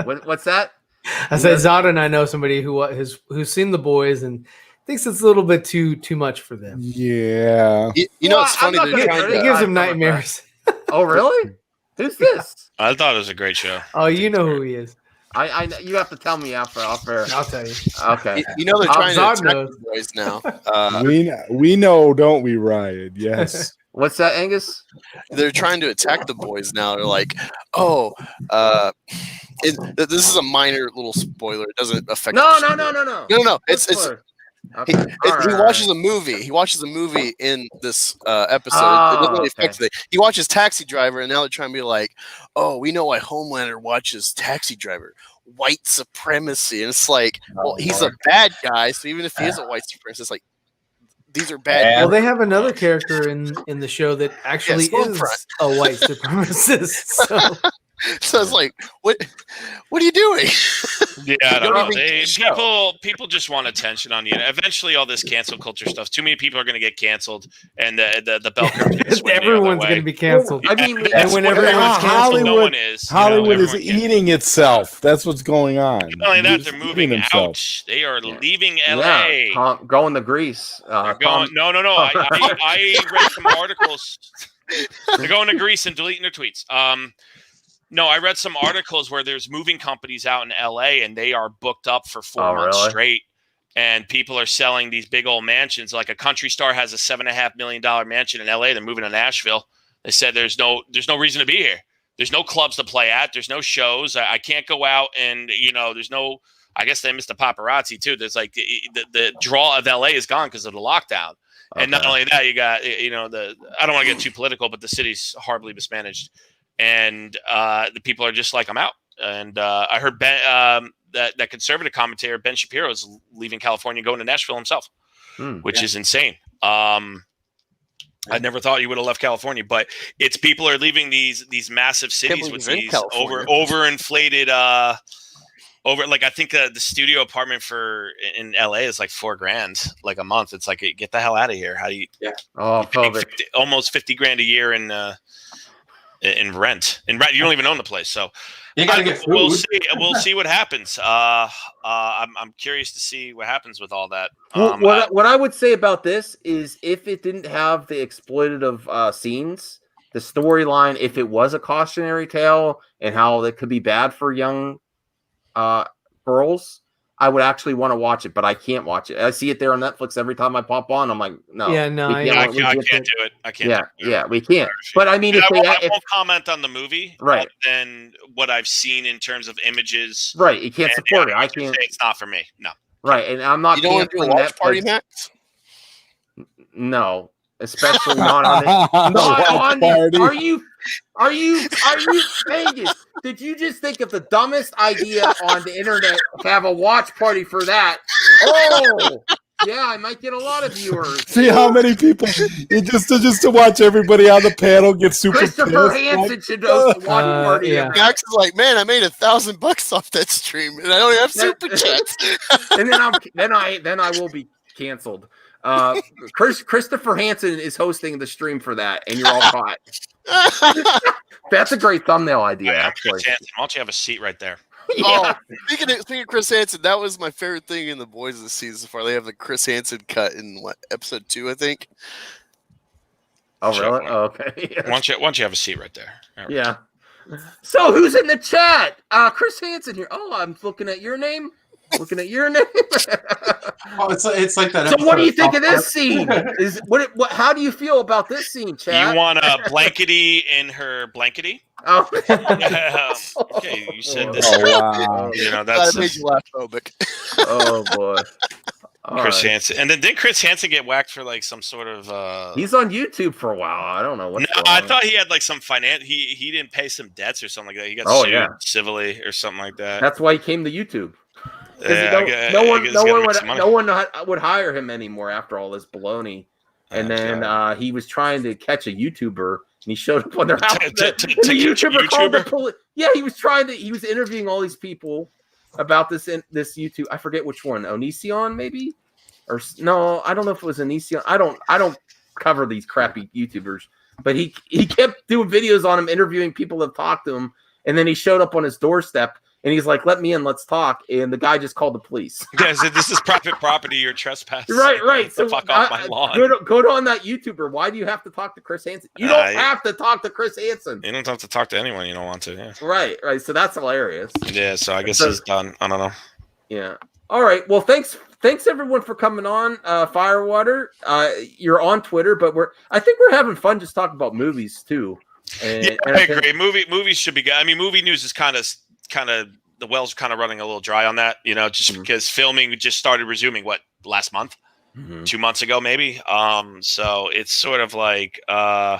What's that? I said Zod and I know somebody who's seen The Boys and thinks it's a little bit too much for them. Yeah. It's funny. It gives him nightmares. Oh, really? Who's this? I thought it was a great show. Oh, you know who he is. I you have to tell me after. I'll tell you. Okay. They're trying to attack knows. The Boys now. We know, don't we, Ryan? Yes. What's that, Angus? They're trying to attack The Boys now. They're like, this is a minor little spoiler. It doesn't affect. No. It's okay. he watches a movie. He watches a movie in this episode. It doesn't really affect it. He watches Taxi Driver, and now they're trying to be like, "Oh, we know why Homelander watches Taxi Driver. White supremacy." And it's like, well, he's a bad guy, so even if he is a white supremacist, it's like these are bad. Well, they have another character in the show that actually is a white supremacist. So it's like, what are you doing? Yeah, I don't know. People just want attention on you. Eventually, all this cancel culture stuff. Too many people are going to get canceled, and the bell curve. Everyone's going to be canceled. I mean, and when everyone's canceled, no one is. Hollywood is eating itself. That's what's going on. Not only that, they're moving out. They are leaving LA. Yeah, going to Greece. No. I read some articles. They're going to Greece and deleting their tweets. No, I read some articles where there's moving companies out in LA and they are booked up for 4 months straight. And people are selling these big old mansions. Like a Country Star has a $7.5 million mansion in LA. They're moving to Nashville. They said there's no reason to be here. There's no clubs to play at. There's no shows. I can't go out and, there's no, I guess they missed the paparazzi too. There's like the draw of LA is gone because of the lockdown. Okay. And not only that, you got, I don't want to get too political, but the city's horribly mismanaged. And the people are just like, I'm out. And I heard that conservative commentator, Ben Shapiro, is leaving California, going to Nashville himself, which is insane. I never thought you would have left California, but it's people are leaving these massive cities with these overinflated, like I think the studio apartment in LA is like $4,000 like a month. It's like, get the hell out of here. How do you? Yeah. Oh, almost $50,000 a year in in rent. In rent, you don't even own the place, so You got to get food. we'll see. We'll see what happens. I'm curious to see what happens with all that. Well, what I would say about this is, if it didn't have the exploitative scenes, the storyline, if it was a cautionary tale and how that could be bad for young girls, I would actually want to watch it, but I can't watch it. I see it there on Netflix every time I pop on. I'm like, no. Yeah, no, I can't do it. I can't. Yeah, we can't. But I mean, I won't comment on the movie, right? Than what I've seen in terms of images, right? You can't support it. I can't. Say it's not for me. No. Right, and I'm not. You don't want to do a watch party, Max? No, especially not on it. Not on the, Are you Vegas? Did you just think of the dumbest idea on the internet to have a watch party for that? Oh, yeah, I might get a lot of viewers. See how many people just to watch everybody on the panel get super. Christopher Hansen should host the watch party. Yeah. Max is like, man, I made $1,000 off that stream, and I don't have super chats. And then I will be canceled. Christopher Hansen is hosting the stream for that, and you're all caught. That's a great thumbnail idea, actually. Why don't you have a seat right there? Yeah. Oh, speaking of Chris Hansen, that was my favorite thing in The Boys this season so far. They have the Chris Hansen cut in episode 2, I think. Oh, really? Oh, okay. Yeah. Why don't you have a seat right there? Yeah. So who's in the chat? Chris Hansen here. Oh, I'm looking at your name. Looking at your name. Oh, it's like that. So what do you think of this scene? Is what? How do you feel about this scene, Chad? You want a blankety in her blankety? Oh. Okay, you said this. Oh, wow. You know, That made you laugh phobic. Oh boy. Chris Hansen. And then did Chris Hansen get whacked for like some sort of He's on YouTube for a while. I don't know what. No, I thought he had like some he didn't pay some debts or something like that. He got sued civilly or something like that. That's why he came to YouTube. Yeah, no one would hire him anymore after all this baloney. And then he was trying to catch a YouTuber, and he showed up on their house. The YouTuber called the police. Yeah, he was interviewing all these people about this YouTube. I forget which one. Onision, maybe? Or no, I don't know if it was Onision. I don't cover these crappy YouTubers. But he kept doing videos on him, interviewing people that talked to him, and then he showed up on his doorstep. And he's like, "Let me in, let's talk." And the guy just called the police. Yeah, this is private property. You're trespassing. Right. So fuck off my lawn. Go on that YouTuber. Why do you have to talk to Chris Hansen? You don't have to talk to Chris Hansen. You don't have to talk to anyone you don't want to. Yeah. Right. So that's hilarious. Yeah. So I guess he's done. I don't know. Yeah. All right. Well, thanks everyone for coming on. Firewater. You're on Twitter, but I think we're having fun just talking about movies too. And I agree. Movies should be good. I mean, movie news is kind of the well's kind of running a little dry on that, just because filming just started resuming last month, 2 months ago, maybe. So it's sort of like, I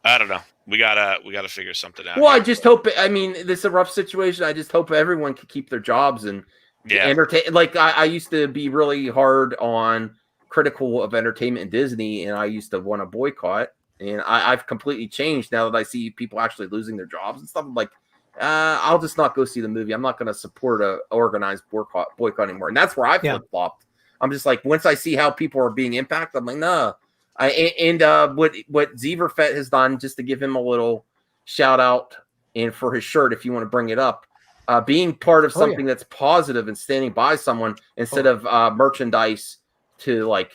don't know. We gotta figure something out. Well, I just hope, this is a rough situation. I just hope everyone can keep their jobs and entertain. Like I used to be really hard on critical of entertainment and Disney, and I used to want to boycott. And I've completely changed now that I see people actually losing their jobs and stuff. I'm like, I'll just not go see the movie. I'm not going to support a organized boycott anymore. And that's where I flip-flopped. I'm just like, once I see how people are being impacted, I'm like, no. What Zeverfett has done, just to give him a little shout out, and for his shirt, if you want to bring it up, being part of something that's positive and standing by someone instead of merchandise to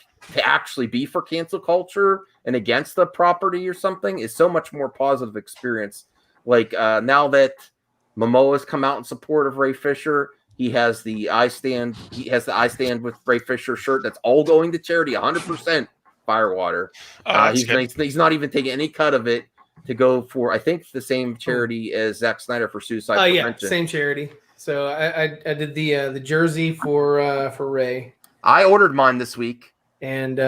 actually be for cancel culture and against the property or something is so much more positive experience. Now that Momoa has come out in support of Ray Fisher, he has the I Stand with Ray Fisher shirt that's all going to charity, 100% Firewater. He's not even taking any cut of it to go for, I think, the same charity as Zack Snyder for suicide prevention. Yeah, same charity. So I did the jersey for Ray. I ordered mine this week, and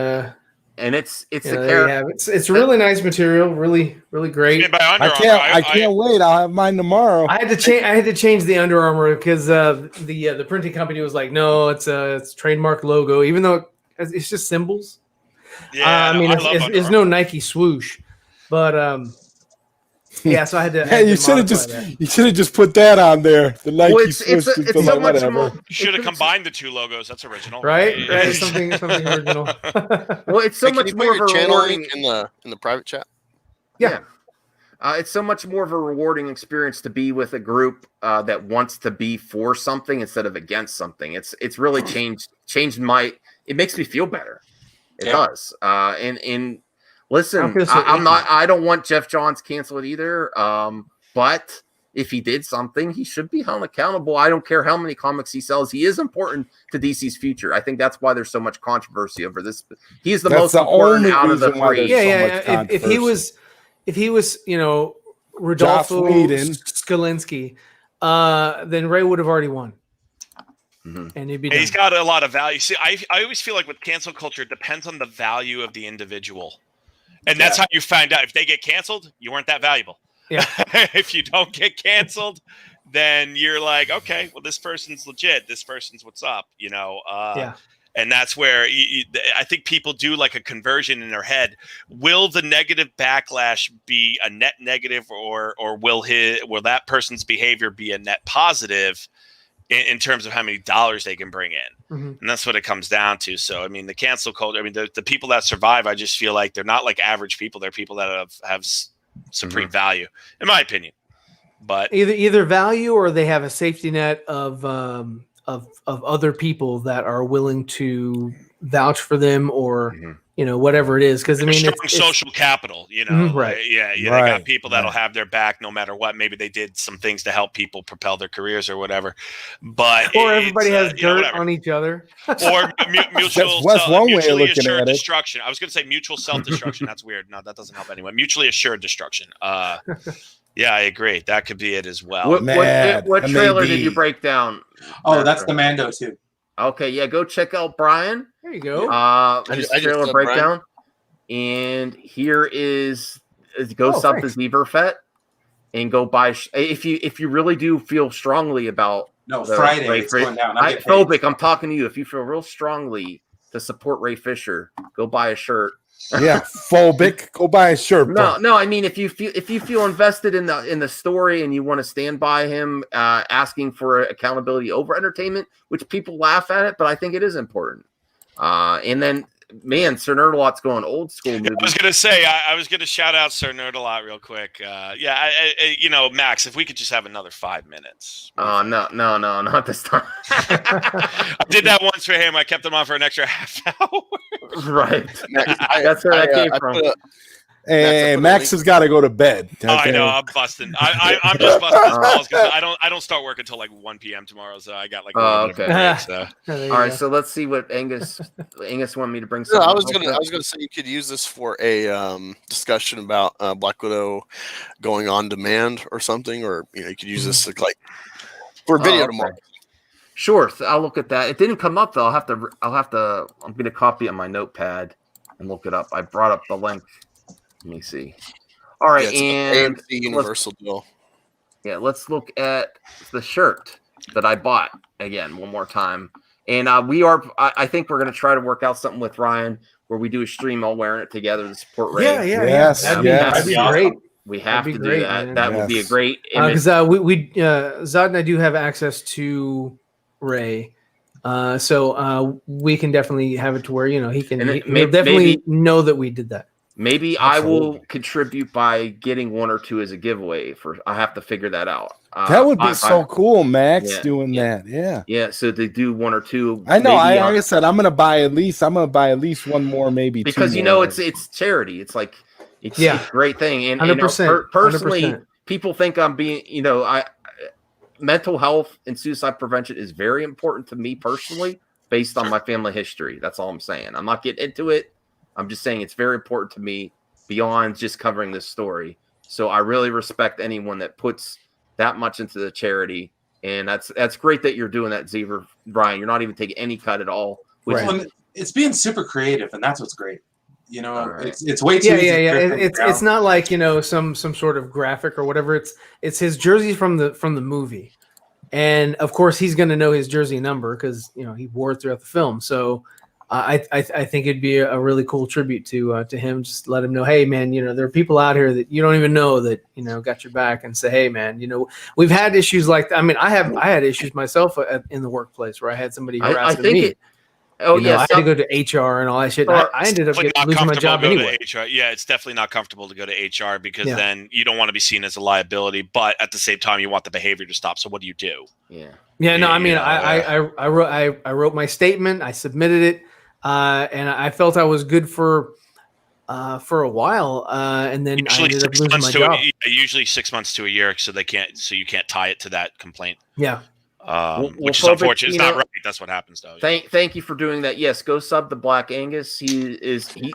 it's the character. It's really nice material, really great. I can't wait. I'll have mine tomorrow. I had to change the Under Armour because the printing company was like, no, it's trademark logo, even though it's just symbols. Yeah, it's no Nike swoosh, but yeah. So I had to. You should have just put that on there. The Nike swoosh. It's so much more. You should have combined the two logos. That's original, right? Something original. Well, it's so much more of a channel rewarding link in the private chat. Yeah. It's so much more of a rewarding experience to be with a group that wants to be for something instead of against something. It's really changed my. It makes me feel better. It does. And listen, I don't want Jeff Johns canceled either. But if he did something, he should be held accountable. I don't care how many comics he sells. He is important to DC's future. I think that's why there's so much controversy over this. He's the most important out of the three. If he was, Rodolfo Skalinsky, then Ray would have already won. And he'd be done. He's got a lot of value. See, I always feel like with cancel culture, it depends on the value of the individual. And that's how you find out. If they get canceled, you weren't that valuable. Yeah. If you don't get canceled, then you're like, okay, well, this person's legit. This person's what's up, And that's where I think people do like a conversion in their head. Will the negative backlash be a net negative, or will that person's behavior be a net positive in terms of how many dollars they can bring in? And that's what it comes down to. So, I mean, the cancel culture, the people that survive, I just feel like they're not like average people. They're people that have supreme value, in my opinion. But either value, or they have a safety net of other people that are willing to vouch for them, or whatever it is. Because I mean, it's social capital. Right? They got people that'll have their back no matter what. Maybe they did some things to help people propel their careers or whatever. But everybody has dirt on each other, or mutually assured destruction. I was going to say mutual self-destruction. That's weird. No, that doesn't help anyone. Mutually assured destruction. Yeah, I agree. That could be it as well. What trailer did you break down? Oh, that's the Mando too. Okay, yeah, go check out Brian. There you go. Trailer breakdown. And here is go sub the Zeverfet and go buy. If you really do feel strongly about Friday, it's going down. Phobic, I'm talking to you. If you feel real strongly to support Ray Fisher, go buy a shirt. Yeah, phobic. Go buy a shirt. No. I mean, if you feel invested in the story and you want to stand by him, asking for accountability over entertainment, which people laugh at it, but I think it is important. And then, man, Sir Nerdalot's going old school movies. I was gonna say, I was gonna shout out Sir Nerdalot real quick. Max, if we could just have another 5 minutes. No, not this time. I did that once for him. I kept him on for an extra half hour. Right. That's where that came from. Hey, Max has got to go to bed. Okay? I know. I'm busting. I'm just busting his balls because I don't start work until like 1 p.m. tomorrow. So I got like. Okay. Break, so. All right. So let's see what Angus wanted me to bring. I was gonna say you could use this for a discussion about Black Widow going on demand or something, or you could use this for a video tomorrow. Sure, so I'll look at that. It didn't come up though. I'll have to. I'm gonna copy it on my notepad and look it up. I brought up the link. Let me see. All right, and AMC Universal deal. Yeah, let's look at the shirt that I bought again one more time. And I think we're gonna try to work out something with Ryan where we do a stream all wearing it together to support Ray. Yeah. That'd be great. We have to do that. Man. That would be a great image. Because Zod and I do have access to Ray, so we can definitely have it to where he can definitely know that we did that. Maybe Absolutely. I will contribute by getting one or two as a giveaway. I have to figure that out. That would be so cool, Max, doing that. Yeah. So they do one or two. I know. Like I said, I'm gonna buy at least one more, maybe because two more. it's charity. It's like it's a great thing. And 100%. Personally, 100%. People think I'm being mental health and suicide prevention is very important to me personally, based on my family history. That's all I'm saying. I'm not getting into it. I'm just saying it's very important to me beyond just covering this story. So I really respect anyone that puts that much into the charity. And that's great that you're doing that, Zever, Brian. You're not even taking any cut at all. It's being super creative, and that's what's great. Right. It's way too easy. Yeah. It's not like some sort of graphic or whatever. It's his jersey from the movie, and of course he's going to know his jersey number because he wore it throughout the film. So I think it'd be a really cool tribute to him. Just let him know, hey man, there are people out here that you don't even know that got your back, and say, hey man, we've had issues like that. I mean, I had issues myself in the workplace where I had somebody harassing me. Oh You know, yeah, I had to go to HR and all that shit. I ended up Definitely not losing my comfortable job to go anyway. to HR. Yeah, it's definitely not comfortable to go to HR because Yeah. then you don't want to be seen as a liability, but at the same time, you want the behavior to stop. So what do you do? Yeah. Yeah, no, You I mean, know, I wrote my statement, I submitted it, and I felt I was good for a while, and then I ended up losing my job. Usually 6 months to a year, so you can't tie it to that complaint. Yeah. Which is unfortunate. It's not right. That's what happens, though. Thank you for doing that. Yes, go sub the Black Angus. He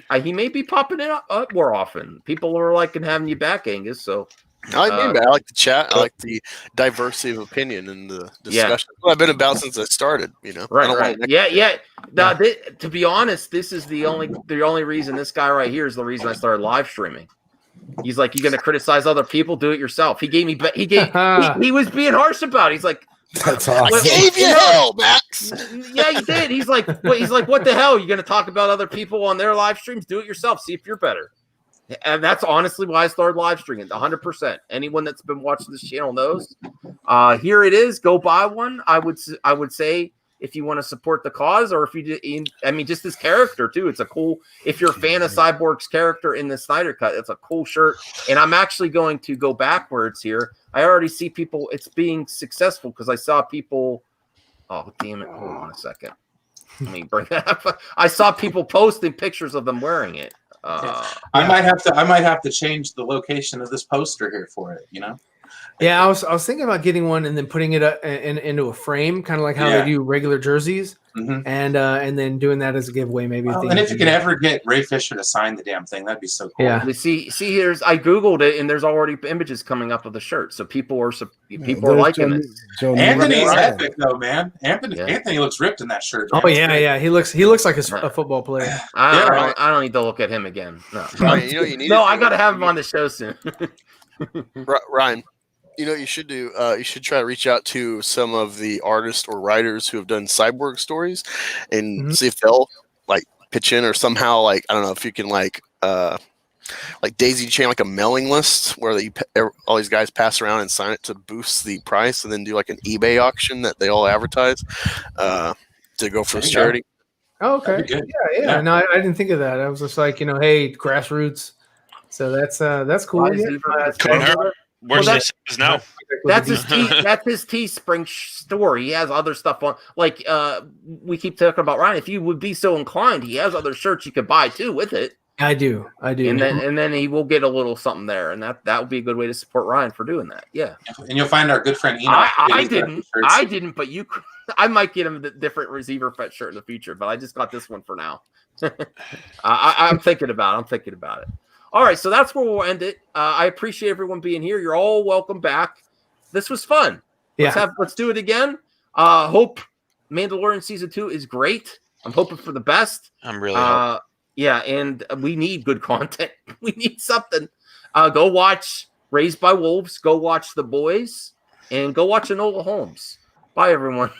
may be popping it up more often. People are liking having you back, Angus. So I like the chat. I like the diversity of opinion and the discussion. What I've been about since I started. You know, right. Yeah. To be honest, this is the only reason this guy right here is the reason I started live streaming. He's like, "You're gonna criticize other people? Do it yourself." He was being harsh about it. He's like, "That's awesome." I gave you hell, Max. Yeah, he did. He's like, "What the hell? You're gonna talk about other people on their live streams? Do it yourself. See if you're better." And that's honestly why I started live streaming. 100%. Anyone that's been watching this channel knows. Here it is. Go buy one. I would say if you want to support the cause, or if you, I mean, just this character too. It's a cool. If you're a fan of Cyborg's character in the Snyder Cut, it's a cool shirt. And I'm actually going to go backwards here. I already see people. It's being successful because I saw people. Oh damn it! Hold on a second. Let me bring that up. I saw people posting pictures of them wearing it. I might have to change the location of this poster here for it. You know. Yeah, I was thinking about getting one and then putting it into a frame, kind of like how they do regular jerseys, and then doing that as a giveaway, maybe. And if you can ever get Ray Fisher to sign the damn thing, that'd be so cool. Yeah. See, I googled it, and there's already images coming up of the shirt, so people are liking it. Anthony's epic though, man. Anthony looks ripped in that shirt. Man. Oh yeah. He looks like a football player. I don't need to look at him again. No, Ryan, you know you need. No, I gotta have him on the show soon. Ryan. You know what you should do? You should try to reach out to some of the artists or writers who have done Cyborg stories and see if they'll like pitch in or somehow like, I don't know if you can like daisy chain like a mailing list where all these guys pass around and sign it to boost the price, and then do like an eBay auction that they all advertise to go for this charity. Oh, okay. Yeah. No, I didn't think of that. I was just like, hey, grassroots. So that's cool. Where's this now? That's his Teespring story. He has other stuff on. Like we keep talking about Ryan. If you would be so inclined, he has other shirts you could buy too with it. I do. And then he will get a little something there, and that would be a good way to support Ryan for doing that. Yeah. And you'll find our good friend Enoch. I didn't, but you. I might get him the different receiver fet shirt in the future, but I just got this one for now. I'm thinking about it. All right, so that's where we'll end it. I appreciate everyone being here. You're all welcome back. This was fun. Let's do it again. Hope Mandalorian season 2 is great. I'm hoping for the best. I'm really hoping. Yeah, and we need good content. We need something. Go watch Raised by Wolves. Go watch The Boys, and go watch Enola Holmes. Bye, everyone.